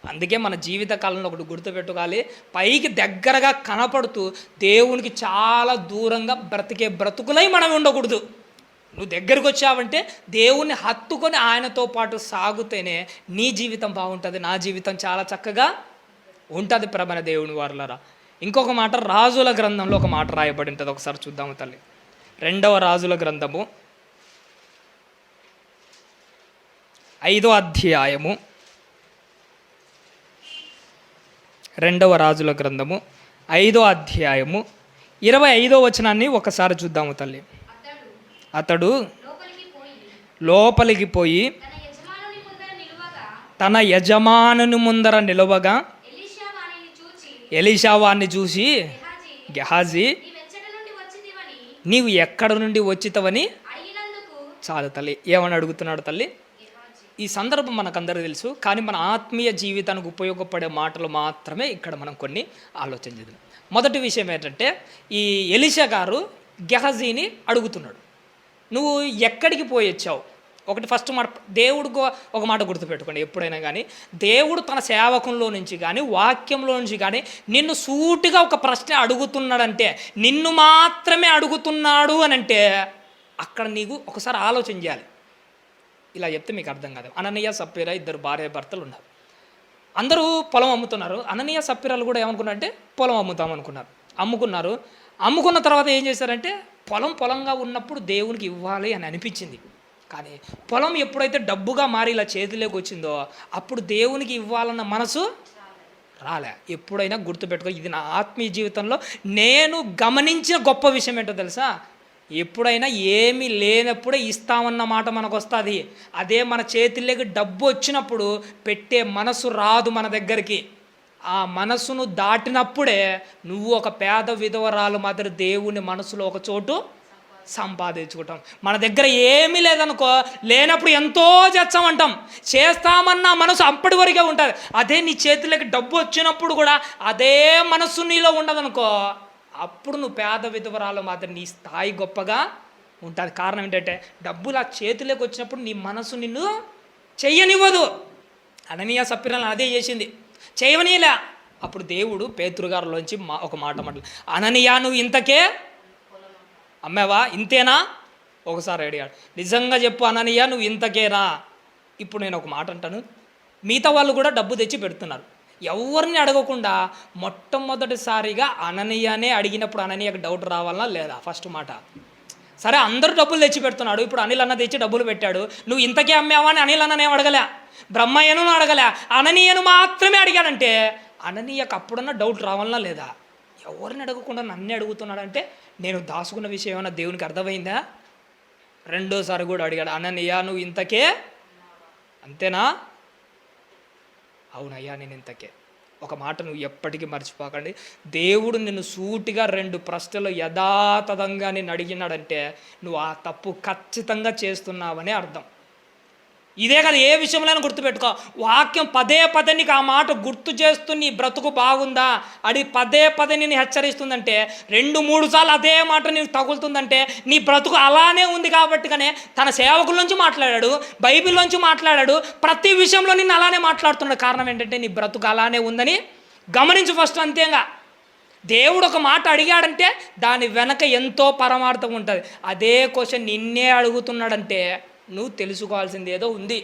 అందుకే మన జీవిత కాలంలో ఒకటి గుర్తుపెట్టుకోవాలి, పైకి దగ్గరగా కనపడుతూ దేవునికి చాలా దూరంగా బ్రతికే బ్రతుకులై మనం ఉండకూడదు. నువ్వు దగ్గరకు వచ్చావంటే దేవుణ్ణి హత్తుకొని ఆయనతో పాటు సాగుతేనే నీ జీవితం బాగుంటుంది, నా జీవితం చాలా చక్కగా ఉంటుంది మన దేవుని వారులారా. ఇంకొక మాట, రాజుల గ్రంథంలో ఒక మాట రాయబడి ఉంటుంది, ఒకసారి చూద్దాము తల్లి. 2వ రాజుల గ్రంథము 5వ అధ్యాయము, 2వ రాజుల గ్రంథము 5వ అధ్యాయము 25వ వచనాన్ని ఒకసారి చూద్దాము తల్లి. అతడు లోపలికి పోయి తన యజమానుని ముందర నిలవగా ఎలీషా వాణ్ణి చూసి, గెహాజీ నీవు ఎక్కడ నుండి వచ్చితవని చాలు తల్లి. ఏమని అడుగుతున్నాడు తల్లి? ఈ సందర్భం మనకందరూ తెలుసు, కానీ మన ఆత్మీయ జీవితానికి ఉపయోగపడే మాటలు మాత్రమే ఇక్కడ మనం కొన్ని ఆలోచన చేద్దాం. మొదటి విషయం ఏంటంటే, ఈ ఎలీషా గారు గెహాజీని అడుగుతున్నాడు, నువ్వు ఎక్కడికి పోయి వచ్చావు? ఒకటి ఫస్ట్ మాట, దేవుడు ఒక మాట గుర్తుపెట్టుకోండి, ఎప్పుడైనా కానీ దేవుడు తన సేవకంలో నుంచి కానీ, వాక్యంలో నుంచి కానీ నిన్ను సూటిగా ఒక ప్రశ్న అడుగుతున్నాడంటే, నిన్ను మాత్రమే అడుగుతున్నాడు అని అంటే అక్కడ నీకు ఒకసారి ఆలోచన చేయాలి. ఇలా చెప్తే మీకు అర్థం కాదు. అననీయ సప్పీరా 2 భార్య భర్తలు ఉన్నారు. అందరూ పొలం అమ్ముతున్నారు. అననీయ సప్పీరాలు కూడా ఏమనుకున్నారంటే పొలం అమ్ముతాం అనుకున్నారు. అమ్ముకున్న తర్వాత ఏం చేశారంటే, పొలంగా ఉన్నప్పుడు దేవునికి ఇవ్వాలి అని అనిపించింది. కానీ పొలం ఎప్పుడైతే డబ్బుగా మారి ఇలా చేతిలోకి వచ్చిందో అప్పుడు దేవునికి ఇవ్వాలన్న మనసు రాలే. ఎప్పుడైనా గుర్తుపెట్టుకో, ఇది నా ఆత్మీయ జీవితంలో నేను గమనించిన గొప్ప విషయం ఏంటో తెలుసా? ఎప్పుడైనా ఏమీ లేనప్పుడే ఇస్తామన్న మాట మనకు వస్తుంది. అదే మన చేతుల్లోకి డబ్బు వచ్చినప్పుడు పెట్టే మనసు రాదు మన దగ్గరికి. ఆ మనసును దాటినప్పుడే నువ్వు ఒక పేద విధవరాలు మాదిరి దేవుని మనసులో ఒక చోటు సంపాదించుకుంటాం. మన దగ్గర ఏమీ లేదనుకో, లేనప్పుడు ఎంతో చేస్తామంటాం, చేస్తామన్న మనసు అప్పటి వరకే ఉంటుంది. అదే నీ చేతిలోకి డబ్బు వచ్చినప్పుడు కూడా అదే మనసు నీలో ఉండదనుకో, అప్పుడు నువ్వు పేద విధవరాలు మాత్రం నీ స్థాయి గొప్పగా ఉంటుంది. కారణం ఏంటంటే డబ్బులు ఆ చేతిలోకి వచ్చినప్పుడు నీ మనసు నిన్ను చెయ్యనివ్వదు. అననీయ సప్ఫీరాలను అదే చేసింది, చేయవనీలే. అప్పుడు దేవుడు పేతురుగారిలోంచి ఒక మాట అననీయ, నువ్వు ఇంతకే అమ్మావా, ఇంతేనా? ఒకసారి అడిగాడు, నిజంగా చెప్పు అననీయ, నువ్వు ఇంతకేనా? ఇప్పుడు నేను ఒక మాట అంటాను, మిగతా వాళ్ళు కూడా డబ్బు తెచ్చి పెడుతున్నారు, ఎవరిని అడగకుండా మొట్టమొదటిసారిగా అననీయనే అడిగినప్పుడు అననీయకు డౌట్ రావాలనా లేదా? ఫస్ట్ మాట. సరే, అందరూ డబ్బులు తెచ్చి పెడుతున్నాడు, ఇప్పుడు అనిల్ అన్న తెచ్చి డబ్బులు పెట్టాడు, నువ్వు ఇంతకే అమ్మావా అని అనిల్ అన్ననేం అడగలే, బ్రహ్మయ్యను అడగలే, అననీయను మాత్రమే అడిగాడంటే అననీయకు అప్పుడన్నా డౌట్ రావాలనా లేదా? ఎవరిని అడగకుండా నన్నే అడుగుతున్నాడంటే నేను దాచుకున్న విషయం ఏమన్నా దేవునికి అర్థమైందా? రెండోసారి కూడా అడిగాడు, అననీయ నువ్వు ఇంతకే అంతేనా? అవునయ్యా నేను ఇంతకే. ఒక మాట నువ్వు ఎప్పటికీ మర్చిపోకండి, దేవుడు నిన్ను సూటిగా 2 ప్రశ్నలు యథాతథంగా నిన్ను అడిగినాడంటే నువ్వు ఆ తప్పు ఖచ్చితంగా చేస్తున్నావనే అర్థం. ఇదే కదా, ఏ విషయంలో గుర్తుపెట్టుకో, వాక్యం పదే పదే నీకు ఆ మాట గుర్తు చేస్తూ నీ బ్రతుకు బాగుందా అది పదే పదే నేను హెచ్చరిస్తుందంటే, 2-3 సార్లు అదే మాట నీకు తగులుతుందంటే నీ బ్రతుకు అలానే ఉంది. కాబట్టిగానే తన సేవకుల నుంచి మాట్లాడాడు, బైబిల్లోంచి మాట్లాడాడు, ప్రతి విషయంలో నిన్ను అలానే మాట్లాడుతున్నాడు. కారణం ఏంటంటే నీ బ్రతుకు అలానే ఉందని గమనించు ఫస్ట్. అంతేగా దేవుడు ఒక మాట అడిగాడంటే దాని వెనక ఎంతో పరమార్థం ఉంటుంది. అదే క్వశ్చన్ నిన్నే అడుగుతున్నాడంటే నువ్వు తెలుసుకోవాల్సింది ఏదో ఉంది.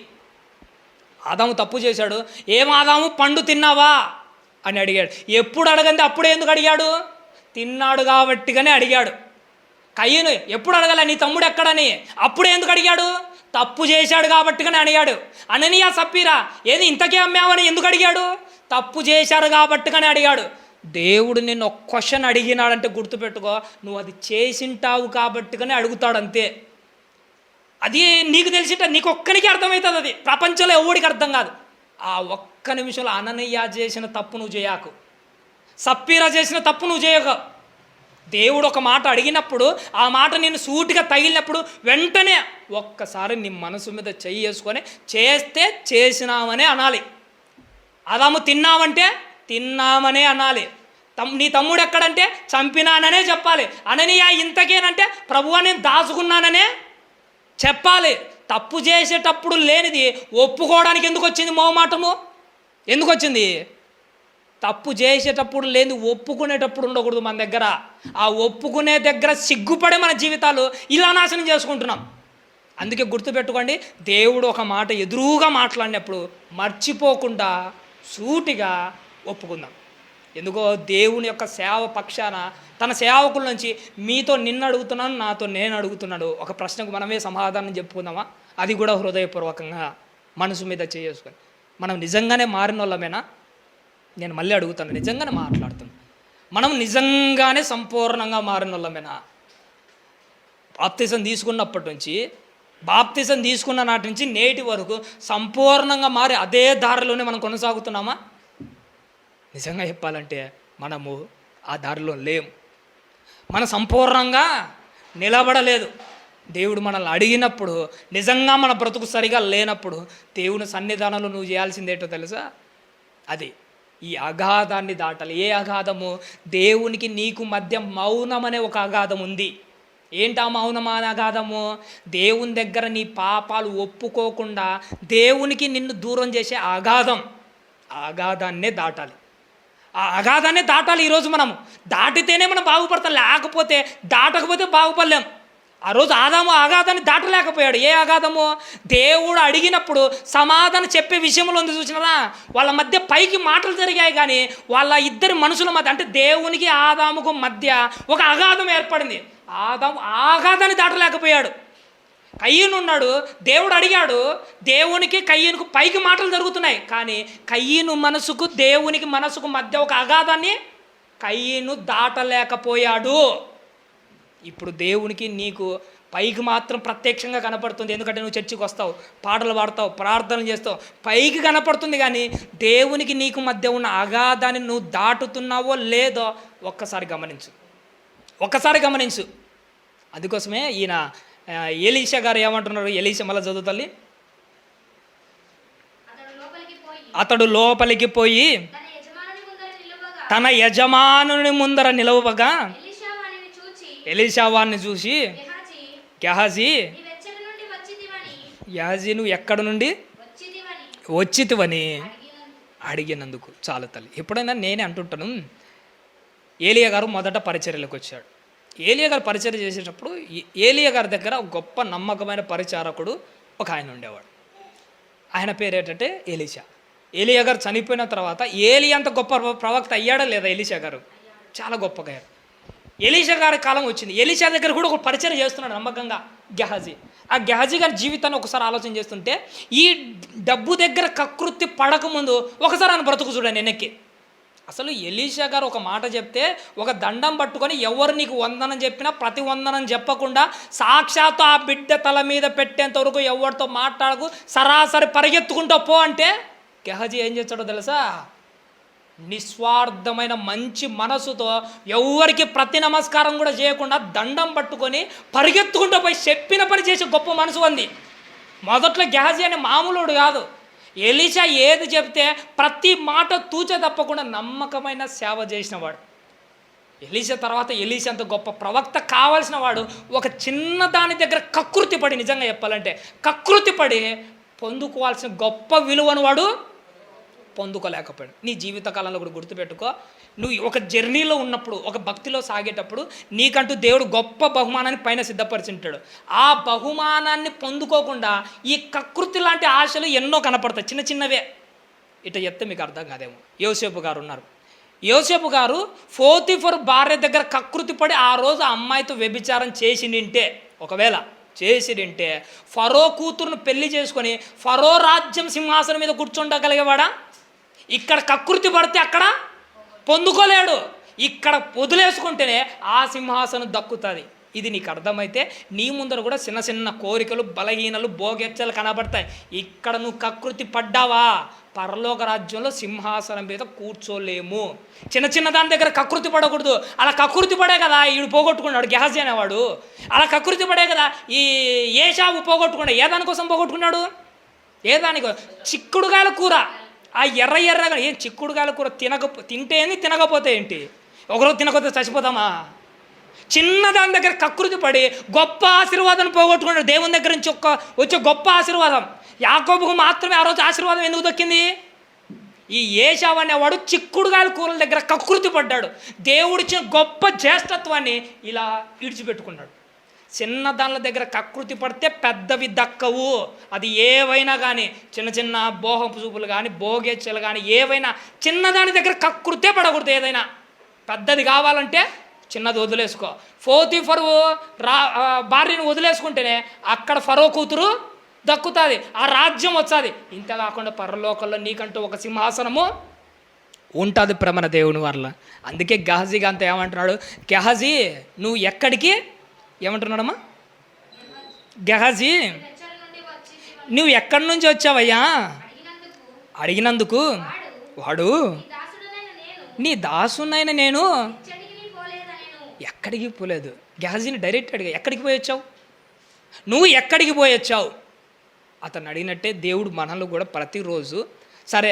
ఆదాము తప్పు చేశాడు, ఏం ఆదాము పండు తిన్నావా అని అడిగాడు. ఎప్పుడు అడగంది అప్పుడే ఎందుకు అడిగాడు? తిన్నాడు కాబట్టిగానే అడిగాడు. కయ్యను ఎప్పుడు అడగలే నీ తమ్ముడు ఎక్కడని, అప్పుడే ఎందుకు అడిగాడు? తప్పు చేశాడు కాబట్టిగానే అడిగాడు. అననీయ సప్పీరా ఏది ఇంతకే అమ్మావని ఎందుకు అడిగాడు? తప్పు చేశాడు కాబట్టిగానే అడిగాడు. దేవుడు నిన్ను ఒక క్వశ్చన్ అడిగినాడంటే గుర్తుపెట్టుకో, నువ్వు అది చేసింటావు కాబట్టిగానే అడుగుతాడు, అంతే. అది నీకు తెలిసింట నీకు ఒక్కనికి అర్థమవుతుంది, అది ప్రపంచంలో ఎవడికి అర్థం కాదు. ఆ ఒక్క నిమిషంలో అననీయ చేసిన తప్పు నువ్వు చేయకు, సప్పీరా చేసిన తప్పు నువ్వు చేయకు. దేవుడు ఒక మాట అడిగినప్పుడు ఆ మాట నేను సూటిగా తగిలినప్పుడు వెంటనే ఒక్కసారి నీ మనసు మీద చెయ్యి వేసుకొని చేస్తే చేసినామనే అనాలి. ఆదాము తిన్నామంటే తిన్నామనే అనాలి. నీ తమ్ముడు ఎక్కడంటే చంపినాననే చెప్పాలి. అననీయ ఇంతకేనంటే ప్రభువా నేను దాచుకున్నాననే చెప్పాలి. తప్పు చేసేటప్పుడు లేనిది ఒప్పుకోవడానికి ఎందుకు వచ్చింది మోమాటము? ఎందుకు వచ్చింది? తప్పు చేసేటప్పుడు లేనిది ఒప్పుకునేటప్పుడు ఉండకూడదు మన దగ్గర. ఆ ఒప్పుకునే దగ్గర సిగ్గుపడే మన జీవితాలు ఇలా నాశనం చేసుకుంటున్నాం. అందుకే గుర్తుపెట్టుకోండి, దేవుడు ఒక మాట ఎదురుగా మాట్లాడినప్పుడు మర్చిపోకుండా సూటిగా ఒప్పుకుందాం. ఎందుకో దేవుని యొక్క సేవ పక్షాన తన సేవకుల నుంచి మీతో నిన్ను అడుగుతున్నాను, నాతో నేను అడుగుతున్నాడు. ఒక ప్రశ్నకు మనమే సమాధానం చెప్పుకుందామా? అది కూడా హృదయపూర్వకంగా మనసు మీద చేసుకొని. మనం నిజంగానే మారిన వాళ్ళమేనా? నేను మళ్ళీ అడుగుతాను, నిజంగానే మాట్లాడుతున్నాను, మనం నిజంగానే సంపూర్ణంగా మారిన వాళ్ళమేనా? బాప్తిజం తీసుకున్నప్పటి నుంచి, బాప్తిజం తీసుకున్న నాటి నుంచి నేటి వరకు సంపూర్ణంగా మారి అదే దారిలోనే మనం కొనసాగుతున్నామా? నిజంగా చెప్పాలంటే మనము ఆ దారిలో లేము. మనం సంపూర్ణంగా నిలబడలేదు. దేవుడు మనల్ని అడిగినప్పుడు నిజంగా మన బ్రతుకు సరిగా లేనప్పుడు దేవుని సన్నిధానంలో నువ్వు చేయాల్సిందేటో తెలుసా? అది ఈ అగాధాన్ని దాటాలి. ఏ అగాధము? దేవునికి నీకు మధ్య మౌనం అనే ఒక అగాధం ఉంది. ఏంటా మౌనమా అగాధము? దేవుని దగ్గర నీ పాపాలు ఒప్పుకోకుండా దేవునికి నిన్ను దూరం చేసే అగాధం. ఆ అగాధాన్నే దాటాలి. ఆ అగాధాన్నే దాటాలి. ఈరోజు మనము దాటితేనే మనం బాగుపడతాం, లేకపోతే దాటకపోతే బాగుపడలేం. ఆ రోజు ఆదాము అగాధాన్ని దాటలేకపోయాడు. ఏ అగాధము? దేవుడు అడిగినప్పుడు సమాధానం చెప్పే విషయంలో ఉంది చూసినారా, వాళ్ళ మధ్య పైకి మాటలు జరిగాయి, కానీ వాళ్ళ ఇద్దరి మనుషుల మధ్య అంటే దేవునికి ఆదాముకు మధ్య ఒక అగాధం ఏర్పడింది. ఆదాము ఆ అగాధాన్ని దాటలేకపోయాడు. కయ్యను ఉన్నాడు, దేవుడు అడిగాడు, దేవునికి కయ్యనుకు పైకి మాటలు జరుగుతున్నాయి, కానీ కయ్యను మనసుకు దేవునికి మనసుకు మధ్య ఒక అగాధాన్ని కయ్యను దాటలేకపోయాడు. ఇప్పుడు దేవునికి నీకు పైకి మాత్రం ప్రత్యక్షంగా కనపడుతుంది, ఎందుకంటే నువ్వు చర్చికి వస్తావు, పాటలు పాడతావు, ప్రార్థనలు చేస్తావు, పైకి కనపడుతుంది. కానీ దేవునికి నీకు మధ్య ఉన్న అగాధాన్ని నువ్వు దాటుతున్నావో లేదో ఒక్కసారి గమనించు. అందుకోసమే ఈయన ఎలీషా గారు ఏమంటున్నారు, ఎలీషా మళ్ళీ చదువుతల్లి, అతడు లోపలికి పోయి తన యజమానుని ముందర నిలవగా ఎలీషా వారిని చూసి, గెహజీ నువ్వు ఎక్కడ నుండి వచ్చితివని అడిగినందుకు. చాలు తల్లి. ఎప్పుడైనా నేనే అంటుంటాను, ఏలియా గారు మొదట పరిచర్యలోకి వచ్చాడు. ఏలియా గారు పరిచర్య చేసేటప్పుడు ఏలియా గారి దగ్గర గొప్ప నమ్మకమైన పరిచారకుడు ఒక ఆయన ఉండేవాడు. ఆయన పేరు ఏంటంటే ఎలీషా. ఏలియా గారు చనిపోయిన తర్వాత ఏలియా అంత గొప్ప ప్రవక్త అయ్యాడా లేదా? ఎలీషా గారు చాలా గొప్పగా అయ్యారు. ఎలీషా గారి కాలం వచ్చింది. ఎలీషా దగ్గర కూడా ఒక పరిచయం చేస్తున్నాడు నమ్మకంగా గెహజీ. ఆ గెహజీ గారి జీవితాన్ని ఒకసారి ఆలోచన చేస్తుంటే, ఈ డబ్బు దగ్గర కకృతి పడకముందు ఒకసారి ఆయన బ్రతుకు చూడండి వెనక్కి. అసలు ఎలీషా గారు ఒక మాట చెప్తే ఒక దండం పట్టుకొని ఎవరు నీకు వందనం చెప్పినా ప్రతి వందనం చెప్పకుండా సాక్షాత్తు ఆ బిడ్డ తల మీద పెట్టేంత వరకు ఎవరితో మాట్లాడకు, సరాసరి పరిగెత్తుకుంటూ పో అంటే గెహజీ ఏం చేస్తాడో తెలుసా? నిస్వార్థమైన మంచి మనసుతో ఎవరికి ప్రతి నమస్కారం కూడా చేయకుండా దండం పట్టుకొని పరిగెత్తుకుంటూ పోయి చెప్పిన పని చేసే గొప్ప మనసు ఉంది. మొదట్లో గెహజీ అనే మామూలుడు కాదు. ఎలీషా ఏది చెప్తే ప్రతి మాట తూచే తప్పకుండా నమ్మకమైన సేవ చేసిన వాడు. ఎలీషా తర్వాత ఎలీషా అంత గొప్ప ప్రవక్త కావాల్సిన వాడు ఒక చిన్న దాని దగ్గర కకృతి పడి, నిజంగా చెప్పాలంటే కకృతి పడి పొందుకోవాల్సిన గొప్ప విలువను వాడు పొందుకోలేకపోయాడు. నీ జీవితకాలంలో కూడా గుర్తుపెట్టుకో, నువ్వు ఒక జర్నీలో ఉన్నప్పుడు, ఒక భక్తిలో సాగేటప్పుడు నీకంటూ దేవుడు గొప్ప బహుమానాన్ని పైన సిద్ధపరిచింటాడు. ఆ బహుమానాన్ని పొందుకోకుండా ఈ కకృతి లాంటి ఆశలు ఎన్నో కనపడతాయి, చిన్న చిన్నవే. ఇట్లా చెప్తే మీకు అర్థం కాదేమో. యోసేపు గారు ఉన్నారు. యోసేపు గారు పోతీఫరు భార్య దగ్గర కకృతి పడి ఆ రోజు ఆ అమ్మాయితో వ్యభిచారం ఒకవేళ చేసినింటే ఫరో కూతురును పెళ్లి చేసుకొని ఫరో రాజ్యం సింహాసనం మీద కూర్చుండగలిగేవాడా? ఇక్కడ కకృతి పడితే అక్కడ పొందుకోలేడు, ఇక్కడ వదిలేసుకుంటేనే ఆ సింహాసనం దక్కుతుంది. ఇది నీకు అర్థమైతే నీ ముందర కూడా చిన్న చిన్న కోరికలు, బలహీనలు, భోగెచ్చలు కనబడతాయి. ఇక్కడ నువ్వు కకృతి పడ్డావా, పరలోక రాజ్యంలో సింహాసనం మీద కూర్చోలేము. చిన్న చిన్న దాని దగ్గర కకృతి పడకూడదు. అలా కకృతి పడే కదా ఈడు పోగొట్టుకున్నాడు గెహజీ అనేవాడు. అలా కకృతి పడే కదా ఈ ఏషావు పోగొట్టుకున్నాడు. ఏ దానికోసం పోగొట్టుకున్నాడు? ఏ దానికోసం? చిక్కుడుగాయల కూర. ఆ ఎర్రగా ఏం చిక్కుడుగాయల కూర తింటే ఏంది, తినకపోతే ఏంటి? ఒకరోజు తినకపోతే చచ్చిపోతామా? చిన్న దాని దగ్గర కకృతి పడి గొప్ప ఆశీర్వాదాన్ని పోగొట్టుకున్నాడు. దేవుని దగ్గర నుంచి వచ్చే గొప్ప ఆశీర్వాదం. యాకోబుకు మాత్రమే ఆ రోజు ఆశీర్వాదం ఎందుకు దక్కింది? ఈ ఏషావు అనేవాడు చిక్కుడుగాయల కూరల దగ్గర కకృతి పడ్డాడు. దేవుడిచ్చిన గొప్ప జ్యేష్ఠత్వాన్ని ఇలా విడిచిపెట్టుకున్నాడు. చిన్న దానిల దగ్గర కకృతి పడితే పెద్దవి దక్కవు. అది ఏవైనా కానీ, చిన్న చిన్న బోహపు చూపులు కానీ, భోగేచ్చలు కానీ, ఏవైనా చిన్నదాని దగ్గర కకృతే పడకూడదు. ఏదైనా పెద్దది కావాలంటే చిన్నది వదిలేసుకో. పోతీఫరు భార్యను వదిలేసుకుంటేనే అక్కడ ఫరో కూతురు దక్కుతుంది, ఆ రాజ్యం వచ్చాది. ఇంత కాకుండా పరలోకంలో నీకంటూ ఒక సింహాసనము ఉంటుంది ప్రమణ దేవుని వల్ల. అందుకే గెహజీగా అంత ఏమంటున్నాడు? గెహజీ నువ్వు ఎక్కడికి, ఏమంటున్నాడమ్మా? గెహజీ నువ్వు ఎక్కడి నుంచి వచ్చావయ్యా అడిగినందుకు వాడు, నీ దాసునైన నేను ఎక్కడికి పోలేదు. గెహజీని డైరెక్ట్ అడిగా, ఎక్కడికి పోయి వచ్చావు, నువ్వు ఎక్కడికి పోయి వచ్చావు? అతను అడిగినట్టే దేవుడు మనలో కూడా ప్రతిరోజు, సరే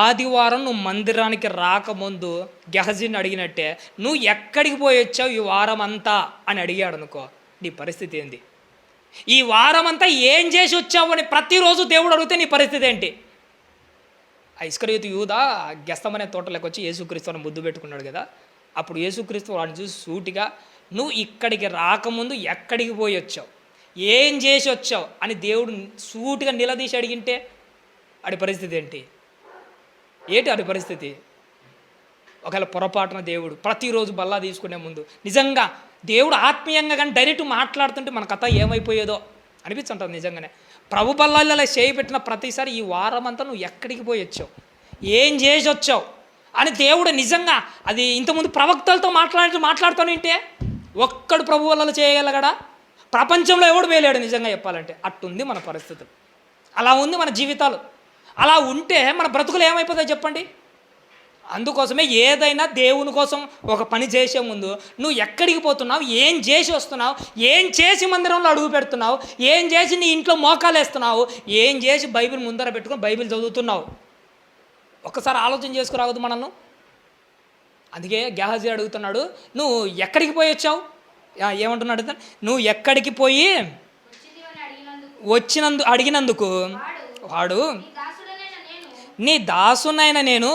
ఆదివారం నువ్వు మందిరానికి రాకముందు గెహజీని అడిగినట్టే నువ్వు ఎక్కడికి పోయి వచ్చావు ఈ వారం అంతా అని అడిగాడు అనుకో, నీ పరిస్థితి ఏంది? ఈ వారం అంతా ఏం చేసి వచ్చావు అని ప్రతిరోజు దేవుడు అడిగితే నీ పరిస్థితి ఏంటి? ఇస్కరియోతు యూదా గెస్తమనే తోటలోకి వచ్చి యేసుక్రీస్తుని ముద్దు పెట్టుకున్నాడు కదా. అప్పుడు యేసుక్రీస్తు వాడిని చూసి సూటిగా, నువ్వు ఇక్కడికి రాకముందు ఎక్కడికి పోయి వచ్చావు, ఏం చేసి వచ్చావు అని దేవుడు సూటిగా నిలదీసి అడిగింటే ఆడి పరిస్థితి ఏంటి? ఆడి పరిస్థితి? ఒకవేళ పొరపాటున దేవుడు ప్రతిరోజు బల్లా తీసుకునే ముందు నిజంగా దేవుడు ఆత్మీయంగా కానీ డైరెక్ట్ మాట్లాడుతుంటే మన కథ ఏమైపోయేదో అనిపించుంటుంది. నిజంగానే ప్రభు బల్లాలలో చేయి పెట్టిన ప్రతిసారి ఈ వారం అంతా నువ్వు ఎక్కడికి పోయి వచ్చావు, ఏం చేసి వచ్చావు అని దేవుడు నిజంగా, అది ఇంతకుముందు ప్రవక్తలతో మాట్లాడుతూనే ఒక్కడు ప్రభు వల్ల చేయగలగడా? ప్రపంచంలో ఎవడు వేయలేడు నిజంగా చెప్పాలంటే. అట్టుంది మన పరిస్థితులు, అలా ఉంది మన జీవితాలు. అలా ఉంటే మన బ్రతుకులు ఏమైపోతాయి చెప్పండి. అందుకోసమే ఏదైనా దేవుని కోసం ఒక పని చేసే ముందు నువ్వు ఎక్కడికి పోతున్నావు, ఏం చేసి వస్తున్నావు, ఏం చేసి మందిరంలో అడుగు పెడుతున్నావు, ఏం చేసి నీ ఇంట్లో మోకాలు వేస్తున్నావు, ఏం చేసి బైబిల్ ముందర పెట్టుకొని బైబిల్ చదువుతున్నావు, ఒక్కసారి ఆలోచన చేసుకురావద్దు మనల్ని. అందుకే గేహజీ అడుగుతున్నాడు, నువ్వు ఎక్కడికి పోయి వచ్చావు, ఏమంటున్నాడు, నువ్వు ఎక్కడికి పోయి అడిగినందుకు వాడు నీ దాసునైనా నేను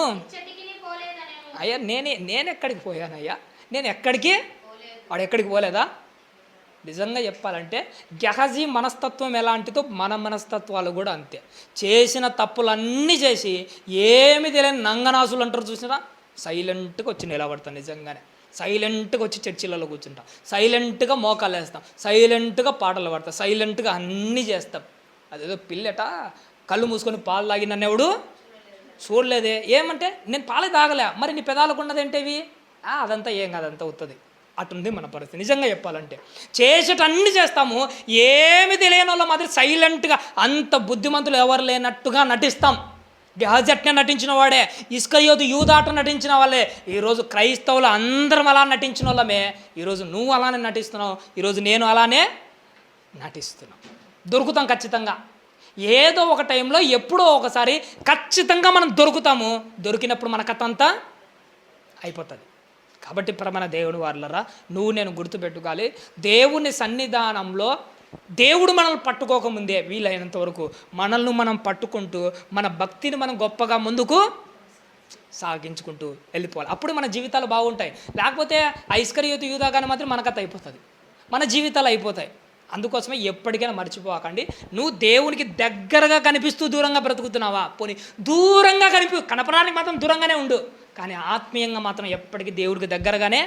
అయ్యా నేను ఎక్కడికి పోయానయ్యా, నేను ఎక్కడికి, వాడు ఎక్కడికి పోలేదా? నిజంగా చెప్పాలంటే గెహజీ మనస్తత్వం ఎలాంటిదో మన మనస్తత్వాలు కూడా అంతే. చేసిన తప్పులన్నీ చేసి ఏమి తెలియని నంగనాసులు అంటారు చూసినా, సైలెంట్గా వచ్చి నిలబడతాం. నిజంగానే సైలెంట్గా వచ్చి చర్చిలలో కూర్చుంటాం, సైలెంట్గా మోకాలు వేస్తాం, సైలెంట్గా పాటలు పాడతాం, సైలెంట్గా అన్నీ చేస్తాం. అదేదో పిల్లట కళ్ళు మూసుకొని పాలు తాగినన్నేవుడు చూడలేదే. ఏమంటే నేను పాలే తాగలే, మరి నీ పెదాలకు ఉన్నదేంటేవి, అదంతా ఏం కాదంతా అవుతుంది. అటుంది మన పరిస్థితి. నిజంగా చెప్పాలంటే చేసేటన్నీ చేస్తాము, ఏమి తెలియని వాళ్ళ మాదిరి సైలెంట్గా అంత బుద్ధిమంతులు ఎవరు లేనట్టుగా నటిస్తాం. గెహజీ నటించిన వాడే, ఇస్కరియోతు యూదాట నటించిన వాళ్ళే. ఈరోజు క్రైస్తవులు అందరం అలా నటించిన వాళ్ళమే. ఈరోజు నువ్వు అలానే నటిస్తున్నావు, ఈరోజు నేను అలానే నటిస్తున్నావు. దొరుకుతాం ఖచ్చితంగా, ఏదో ఒక టైంలో ఎప్పుడో ఒకసారి ఖచ్చితంగా మనం దొరుకుతాము. దొరికినప్పుడు మన కథ అంతా అయిపోతుంది. కాబట్టి మన దేవుని వారలరా, నువ్వు నేను గుర్తుపెట్టుకోవాలి, దేవుని సన్నిధానంలో దేవుడు మనల్ని పట్టుకోకముందే వీలైనంత వరకు మనల్ని మనం పట్టుకుంటూ మన భక్తిని మనం గొప్పగా ముందుకు సాగించుకుంటూ వెళ్ళిపోవాలి. అప్పుడు మన జీవితాలు బాగుంటాయి. లేకపోతే ఇస్కరియోతు యూదాగానే మాత్రం మన కథ అయిపోతుంది, మన జీవితాలు అయిపోతాయి. అందుకోసమే ఎప్పటికైనా మర్చిపోకండి, నువ్వు దేవునికి దగ్గరగా కనిపిస్తూ దూరంగా బ్రతుకుతున్నావా, పోనీ దూరంగా కనపడానికి మాత్రం దూరంగానే ఉండు, కానీ ఆత్మీయంగా మాత్రం ఎప్పటికీ దేవుడికి దగ్గరగానే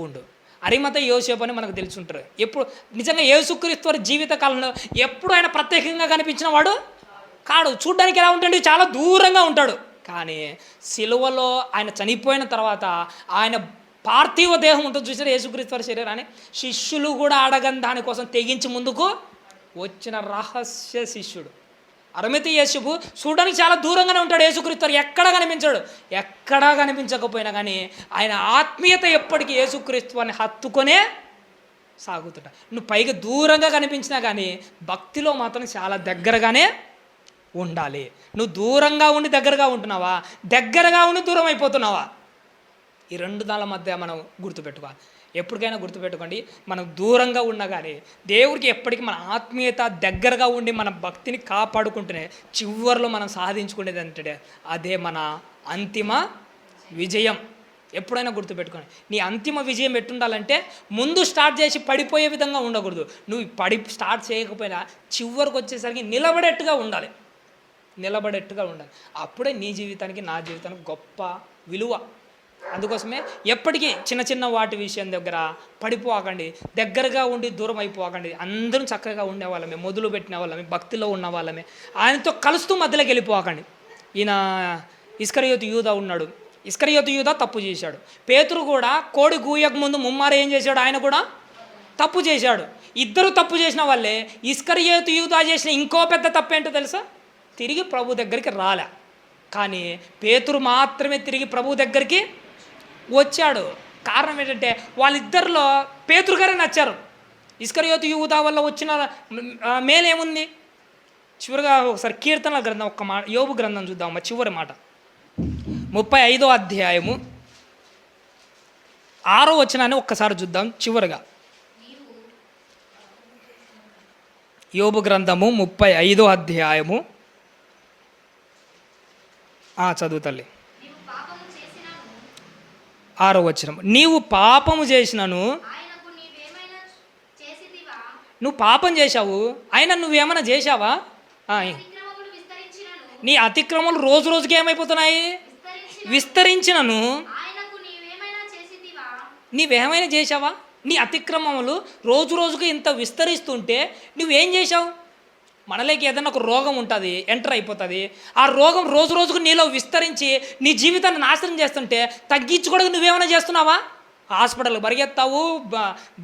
ఉండు. అరిమత యోసేపు అని మనకు తెలుసుంటారు. ఎప్పుడు నిజంగా యేసుక్రీస్తు వారి జీవితకాలంలో ఎప్పుడు ఆయన ప్రత్యేకంగా కనిపించిన వాడు కాడు. చూడ్డానికి ఎలా ఉంటాడు, చాలా దూరంగా ఉంటాడు. కానీ సిలువలో ఆయన చనిపోయిన తర్వాత ఆయన పార్థివ దేహం ఉంటుంది చూసారు, యేసుక్రీస్తు వారి శరీరాన్ని శిష్యులు కూడా అడగని దానికోసం తెగించి ముందుకు వచ్చిన రహస్య శిష్యుడు అరిమత యోసేపు. చూడడానికి చాలా దూరంగానే ఉంటాడు యేసుక్రీస్తు వారు, ఎక్కడా కనిపించాడు. ఎక్కడా కనిపించకపోయినా కానీ ఆయన ఆత్మీయత ఎప్పటికీ యేసుక్రీస్తు వారిని హత్తుకొనే సాగుతుంటా. నువ్వు పైగా దూరంగా కనిపించినా కానీ భక్తిలో మాత్రం చాలా దగ్గరగానే ఉండాలి. నువ్వు దూరంగా ఉండి దగ్గరగా ఉంటున్నావా, దగ్గరగా ఉండి దూరం అయిపోతున్నావా, ఈ రెండు దాని మధ్య మనం గుర్తుపెట్టుకోవాలి. ఎప్పటికైనా గుర్తుపెట్టుకోండి, మనం దూరంగా ఉన్నా కానీ దేవుడికి ఎప్పటికీ మన ఆత్మీయత దగ్గరగా ఉండి మన భక్తిని కాపాడుకుంటూనే చివరిలో మనం సాధించుకునేది అంటే అదే మన అంతిమ విజయం. ఎప్పుడైనా గుర్తుపెట్టుకోండి, నీ అంతిమ విజయం ఎట్టుండాలంటే ముందు స్టార్ట్ చేసి పడిపోయే విధంగా ఉండకూడదు. నువ్వు స్టార్ట్ చేయకపోయినా చివరికి వచ్చేసరికి నిలబడేట్టుగా ఉండాలి, నిలబడేట్టుగా ఉండాలి. అప్పుడే నీ జీవితానికి నా జీవితానికి గొప్ప విలువ. అందుకోసమే ఎప్పటికీ చిన్న చిన్న వాటి విషయం దగ్గర పడిపోకండి, దగ్గరగా ఉండి దూరం అయిపోకండి. అందరం చక్కగా ఉండేవాళ్ళమే, మొదలు పెట్టిన వాళ్ళమే, భక్తిలో ఉన్న వాళ్ళమే, ఆయనతో కలుస్తూ మధ్యలోకి వెళ్ళిపోకండి. ఈయన ఇస్కరియోతు యూదా ఉన్నాడు, ఇస్కరియోతు యూదా తప్పు చేశాడు. పేతురు కూడా కోడి గూయక ముందు ముమ్మారు ఏం చేశాడు, ఆయన కూడా తప్పు చేశాడు. ఇద్దరు తప్పు చేసిన వాళ్ళే. ఇస్కరియోతు యూదా చేసిన ఇంకో పెద్ద తప్పు ఏంటో తెలుసా, తిరిగి ప్రభు దగ్గరికి రాలే. కానీ పేతురు మాత్రమే తిరిగి ప్రభు దగ్గరికి వచ్చాడు. కారణం ఏంటంటే వాళ్ళిద్దరిలో పేతురు గారే నచ్చారు. ఇస్కరియోతు యూదా వల్ల వచ్చిన మేలేముంది. చివరిగా ఒకసారి కీర్తనల గ్రంథం ఒక్క మాట, యోబు గ్రంథం చూద్దాం, చివరి మాట 35వ అధ్యాయము 6వ వచనాన్ని ఒక్కసారి చూద్దాం. చివరిగా యోబు గ్రంథము 35వ అధ్యాయము చదువు తల్లి. 6వ వచనం, నీవు పాపము చేసినను, నువ్వు పాపం చేశావు, అయినా నువ్వేమైనా చేశావా, నీ అతిక్రమములు రోజు రోజుకి ఏమైపోతున్నాయి, విస్తరించినను, నీవేమైనా చేశావా, నీ అతిక్రమములు రోజు రోజుకి ఇంత విస్తరిస్తుంటే నువ్వేం చేశావు. మనలోకి ఏదైనా ఒక రోగం ఉంటుంది, ఎంటర్ అయిపోతుంది. ఆ రోగం రోజు రోజుకు నీలో విస్తరించి నీ జీవితాన్ని నాశనం చేస్తుంటే తగ్గించుకోవడానికి నువ్వేమైనా చేస్తున్నావా, హాస్పిటల్కి పరిగెత్తావు,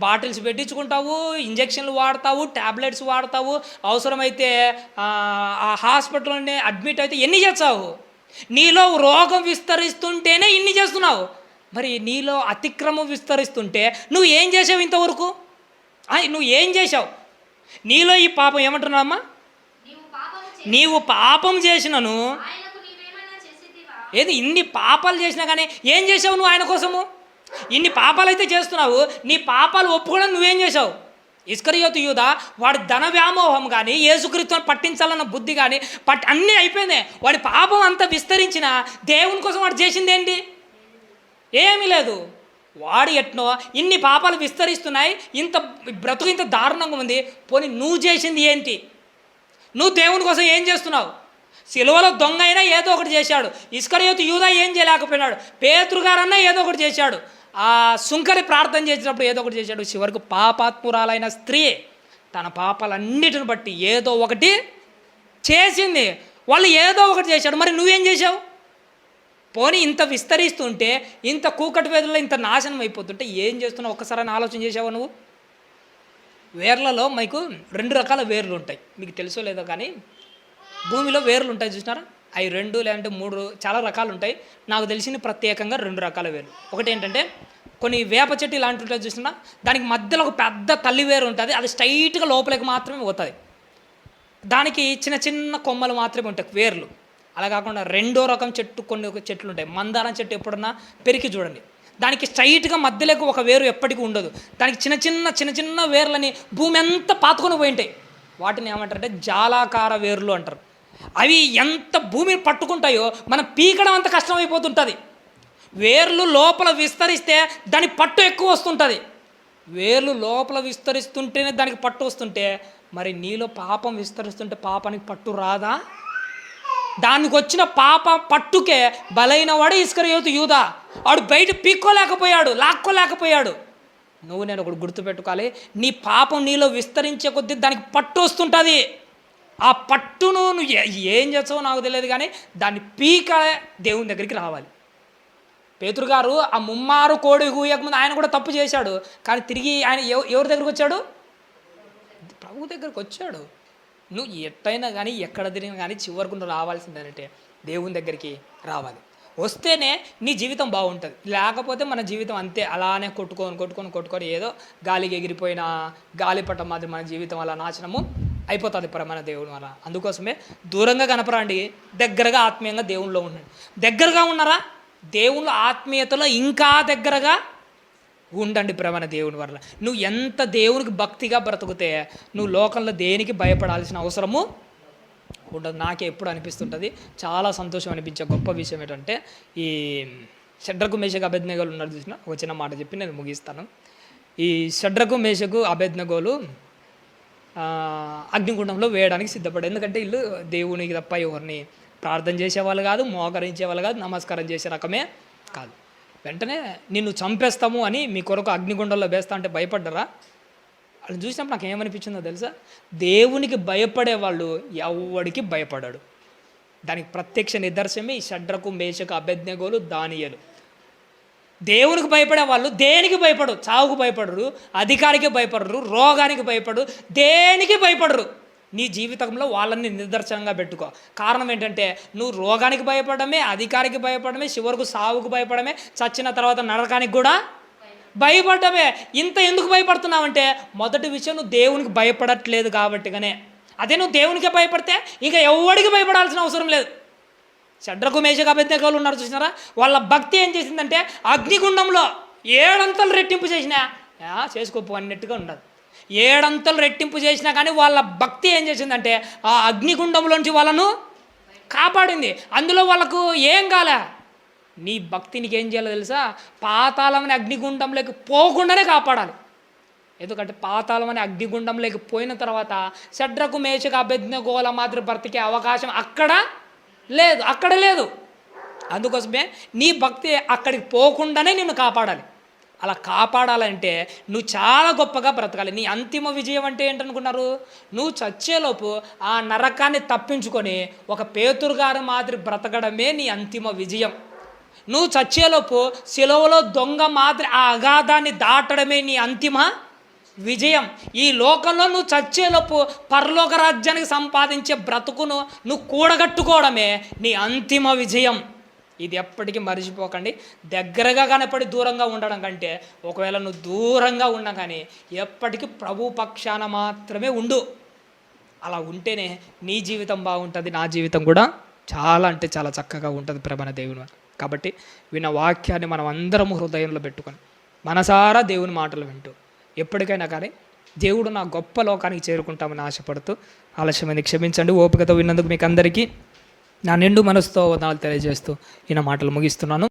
బాటిల్స్ పెట్టించుకుంటావు, ఇంజక్షన్లు వాడతావు, ట్యాబ్లెట్స్ వాడతావు, అవసరమైతే ఆ హాస్పిటల్లోనే అడ్మిట్ అయితే ఎన్ని చేస్తావు? నీలో రోగం విస్తరిస్తుంటేనే ఇన్ని చేస్తున్నావు. మరి నీలో అతిక్రమం విస్తరిస్తుంటే నువ్వు ఏం చేసావు ఇంతవరకు? నువ్వు ఏం చేసావు? నీలో ఈ పాపం ఏమంటున్నావమ్మా? నీవు పాపం చేసినను ఏది ఇన్ని పాపాలు చేసినా కానీ ఏం చేసావు నువ్వు ఆయన కోసము? ఇన్ని పాపాలు అయితే చేస్తున్నావు, నీ పాపాలు ఒప్పుకోవడం నువ్వేం చేసావు? ఇస్కరియోతు యూదా వాడి ధన వ్యామోహం కానీ యేసుక్రీస్తుని పట్టించాలన్న బుద్ధి కానీ అన్నీ అయిపోయింది. వాడి పాపం అంతా విస్తరించిన దేవుని కోసం వాడు చేసింది ఏంటి? ఏమీ లేదు. వాడు ఎట్నో ఇన్ని పాపాలు విస్తరిస్తున్నాయి, ఇంత బ్రతుకు ఇంత దారుణంగా ఉంది. పోనీ నువ్వు చేసింది ఏంటి? నువ్వు దేవుని కోసం ఏం చేస్తున్నావు? సిలువలో దొంగ అయినా ఏదో ఒకటి చేశాడు. ఇస్కరియోతు యూదా ఏం చేయలేకపోయినాడు. పేతురు గారన్నా ఏదో ఒకటి చేశాడు. ఆ సుంకరి ప్రార్థన చేసినప్పుడు ఏదో ఒకటి చేశాడు. చివరికి పాపాత్మురాలైన స్త్రీ తన పాపాలన్నిటిని బట్టి ఏదో ఒకటి చేసింది. వాళ్ళు ఏదో ఒకటి చేశాడు. మరి నువ్వేం చేశావు? పోనీ ఇంత విస్తరిస్తుంటే, ఇంత కూకటి వేదుల్లో ఇంత నాశనం అయిపోతుంటే ఏం చేస్తున్నావు? ఒక్కసారి ఆలోచన చేసావా నువ్వు? వేర్లలో మీకు 2 రకాల వేర్లు ఉంటాయి. మీకు తెలుసో లేదో కానీ భూమిలో వేర్లు ఉంటాయి చూసినారా? అవి 2 లేదంటే 3 చాలా రకాలు ఉంటాయి. నాకు తెలిసిన ప్రత్యేకంగా 2 రకాల వేర్లు. ఒకటి ఏంటంటే కొన్ని వేప చెట్టు ఇలాంటి ఉంటాయి చూసినా, దానికి మధ్యలో ఒక పెద్ద తల్లి వేరు ఉంటుంది. అది స్ట్రైట్గా లోపలికి మాత్రమే పోతుంది. దానికి చిన్న చిన్న కొమ్మలు మాత్రమే ఉంటాయి వేర్లు. అలా కాకుండా 2వ రకం చెట్టు కొన్ని చెట్లు ఉంటాయి. మందారం చెట్టు ఎప్పుడన్నా పెరికి చూడండి, దానికి స్ట్రైట్గా మధ్యలోకి ఒక వేరు ఎప్పటికీ ఉండదు. దానికి చిన్న చిన్న వేర్లని భూమి అంతా పాతుకొని పోయి ఉంటాయి. వాటిని ఏమంటారంటే జాలాకార వేర్లు అంటారు. అవి ఎంత భూమిని పట్టుకుంటాయో మనం పీకడం అంత కష్టమైపోతుంటుంది. వేర్లు లోపల విస్తరిస్తే దాని పట్టు ఎక్కువ వస్తుంటుంది. వేర్లు లోపల విస్తరిస్తుంటేనే దానికి పట్టు వస్తుంటే, మరి నీలో పాపం విస్తరిస్తుంటే పాపానికి పట్టు రాదా? దానికి వచ్చిన పాప పట్టుకే బలైన వాడు ఇస్కరియోతు యూదా. వాడు బయట పీక్కోలేకపోయాడు, లాక్కోలేకపోయాడు. నువ్వు నేను ఒకటి గుర్తుపెట్టుకోవాలి, నీ పాపం నీలో విస్తరించే కొద్దీ దానికి పట్టు వస్తుంటుంది. ఆ పట్టును నువ్వు ఏం చేస్తావో నాకు తెలియదు, కానీ దాన్ని పీక దేవుని దగ్గరికి రావాలి. పేతురు గారు ఆ ముమ్మారు కోడి కూయకముందు ఆయన కూడా తప్పు చేశాడు, కానీ తిరిగి ఆయన ఎవరి దగ్గరికి వచ్చాడు? ప్రభు దగ్గరికి వచ్చాడు. నువ్వు ఎట్టయినా కానీ ఎక్కడ తిరిగినా కానీ చివరికి నువ్వు రావాల్సిందేనంటే దేవుని దగ్గరికి రావాలి. వస్తేనే నీ జీవితం బాగుంటుంది. లేకపోతే మన జీవితం అంతే, అలానే కొట్టుకొని ఏదో గాలికి ఎగిరిపోయిన గాలిపటం మాదిరి మన జీవితం అలా నాశనము అయిపోతుంది మన దేవుని వల్ల. అందుకోసమే దూరంగా కనపరండి, దగ్గరగా ఆత్మీయంగా దేవునిలో ఉండండి. దగ్గరగా ఉన్నారా? దేవుళ్ళ ఆత్మీయతలో ఇంకా దగ్గరగా ఉండండి మన దేవుని వల్ల. నువ్వు ఎంత దేవునికి భక్తిగా బ్రతుకుతే నువ్వు లోకంలో దేనికి భయపడాల్సిన అవసరము ఉండదు. నాకే ఎప్పుడు అనిపిస్తుంటుంది, చాలా సంతోషం అనిపించే గొప్ప విషయం ఏంటంటే, ఈ షడ్రకు మేషకు అబేద్నెగోలు ఉన్నారు చూసిన, ఒక చిన్న మాట చెప్పి నేను ముగిస్తాను. ఈ షడ్రకు మేషకు అబేద్నెగోలు అగ్నిగుండంలో వేయడానికి సిద్ధపడ్డారు. ఎందుకంటే వీళ్ళు దేవునికి తప్ప ఎవరిని ప్రార్థన చేసేవాళ్ళు కాదు, మోకరించేవాళ్ళు కాదు, నమస్కారం చేసే రకమే కాదు. వెంటనే నిన్ను చంపేస్తాము అని మీ కొరకు అగ్నిగుండంలో వేస్తా అంటే భయపడ్డరా? వాళ్ళు చూసినప్పుడు నాకు ఏమనిపించిందో తెలుసా? దేవునికి భయపడే వాళ్ళు ఎవడికి భయపడాడు. దానికి ప్రత్యక్ష నిదర్శనమే ఈ షడ్రకు మేషకు అబేద్నెగోలు దానియేలు. దేవునికి భయపడే వాళ్ళు దేనికి భయపడరు. చావుకు భయపడరు, అధికారికి భయపడరు, రోగానికి భయపడరు, దేనికి భయపడరు. నీ జీవితంలో వాళ్ళని నిదర్శనంగా పెట్టుకో. కారణం ఏంటంటే నువ్వు రోగానికి భయపడమే, అధికారికి భయపడమే, చివరకు సావుకు భయపడమే, చచ్చిన తర్వాత నరకానికి కూడా భయపడ్డమే. ఇంత ఎందుకు భయపడుతున్నావంటే మొదటి విషయం నువ్వు దేవునికి భయపడట్లేదు కాబట్టిగానే. అదే నువ్వు దేవునికే భయపడితే ఇంకా ఎవరికి భయపడాల్సిన అవసరం లేదు. షడ్రకు మేషకు అబేద్నెగోలు ఉన్నారు చూసినారా? వాళ్ళ భక్తి ఏం చేసిందంటే అగ్నిగుండంలో 7 అంతలు రెట్టింపు చేసినా చేసుకోపో అన్నట్టుగా ఉండదు. 7 అంతలు రెట్టింపు చేసినా కానీ వాళ్ళ భక్తి ఏం చేసిందంటే ఆ అగ్నిగుండంలోంచి వాళ్ళను కాపాడింది. అందులో వాళ్ళకు ఏం కాలే. నీ భక్తినికి ఏం చేయాలో తెలుసా? పాతాళం అనే అగ్నిగుండంలోకి పోకుండానే కాపాడాలి. ఎందుకంటే పాతాళం అనే అగ్నిగుండంలోకి పోయిన తర్వాత షడ్రకు మేషకు అబేద్నెగోల మాదిరి బ్రతికే అవకాశం అక్కడ లేదు. అందుకోసమే నీ భక్తి అక్కడికి పోకుండానే నిన్ను కాపాడాలి. అలా కాపాడాలంటే నువ్వు చాలా గొప్పగా బ్రతకాలి. నీ అంతిమ విజయం అంటే ఏంటనుకున్నారు? నువ్వు చచ్చేలోపు ఆ నరకాన్ని తప్పించుకొని ఒక పేతురు గారి మాదిరి బ్రతకడమే నీ అంతిమ విజయం. నువ్వు చచ్చేలోపు సిలువలో దొంగ మాదిరి ఆ అగాధాన్ని దాటడమే నీ అంతిమ విజయం. ఈ లోకంలో నువ్వు చచ్చేలోపు పరలోక రాజ్యానికి సంపాదించే బ్రతుకును నువ్వు కూడగట్టుకోవడమే నీ అంతిమ విజయం. ఇది ఎప్పటికీ మర్చిపోకండి. దగ్గరగా కనపడి దూరంగా ఉండడం కంటే ఒకవేళ నువ్వు దూరంగా ఉన్నా కానీ ఎప్పటికీ ప్రభు పక్షాన మాత్రమే ఉండు. అలా ఉంటేనే నీ జీవితం బాగుంటుంది, నా జీవితం కూడా చాలా అంటే చాలా చక్కగా ఉంటుంది ప్రభన దేవుని. కాబట్టి విన్న వాక్యాన్ని మనం అందరం హృదయంలో పెట్టుకొని మనసారా దేవుని మాటలు వింటూ ఎప్పటికైనా కానీ దేవుడు నా గొప్ప లోకానికి చేరుకుంటామని ఆశపడుతూ ఆలస్యమైంది క్షమించండి. ఓపికతో విన్నందుకు మీకు అందరికీ నా నిండు మనసుతో వందనాలు తెలియజేస్తూ ఈయన మాటలు ముగిస్తున్నాను.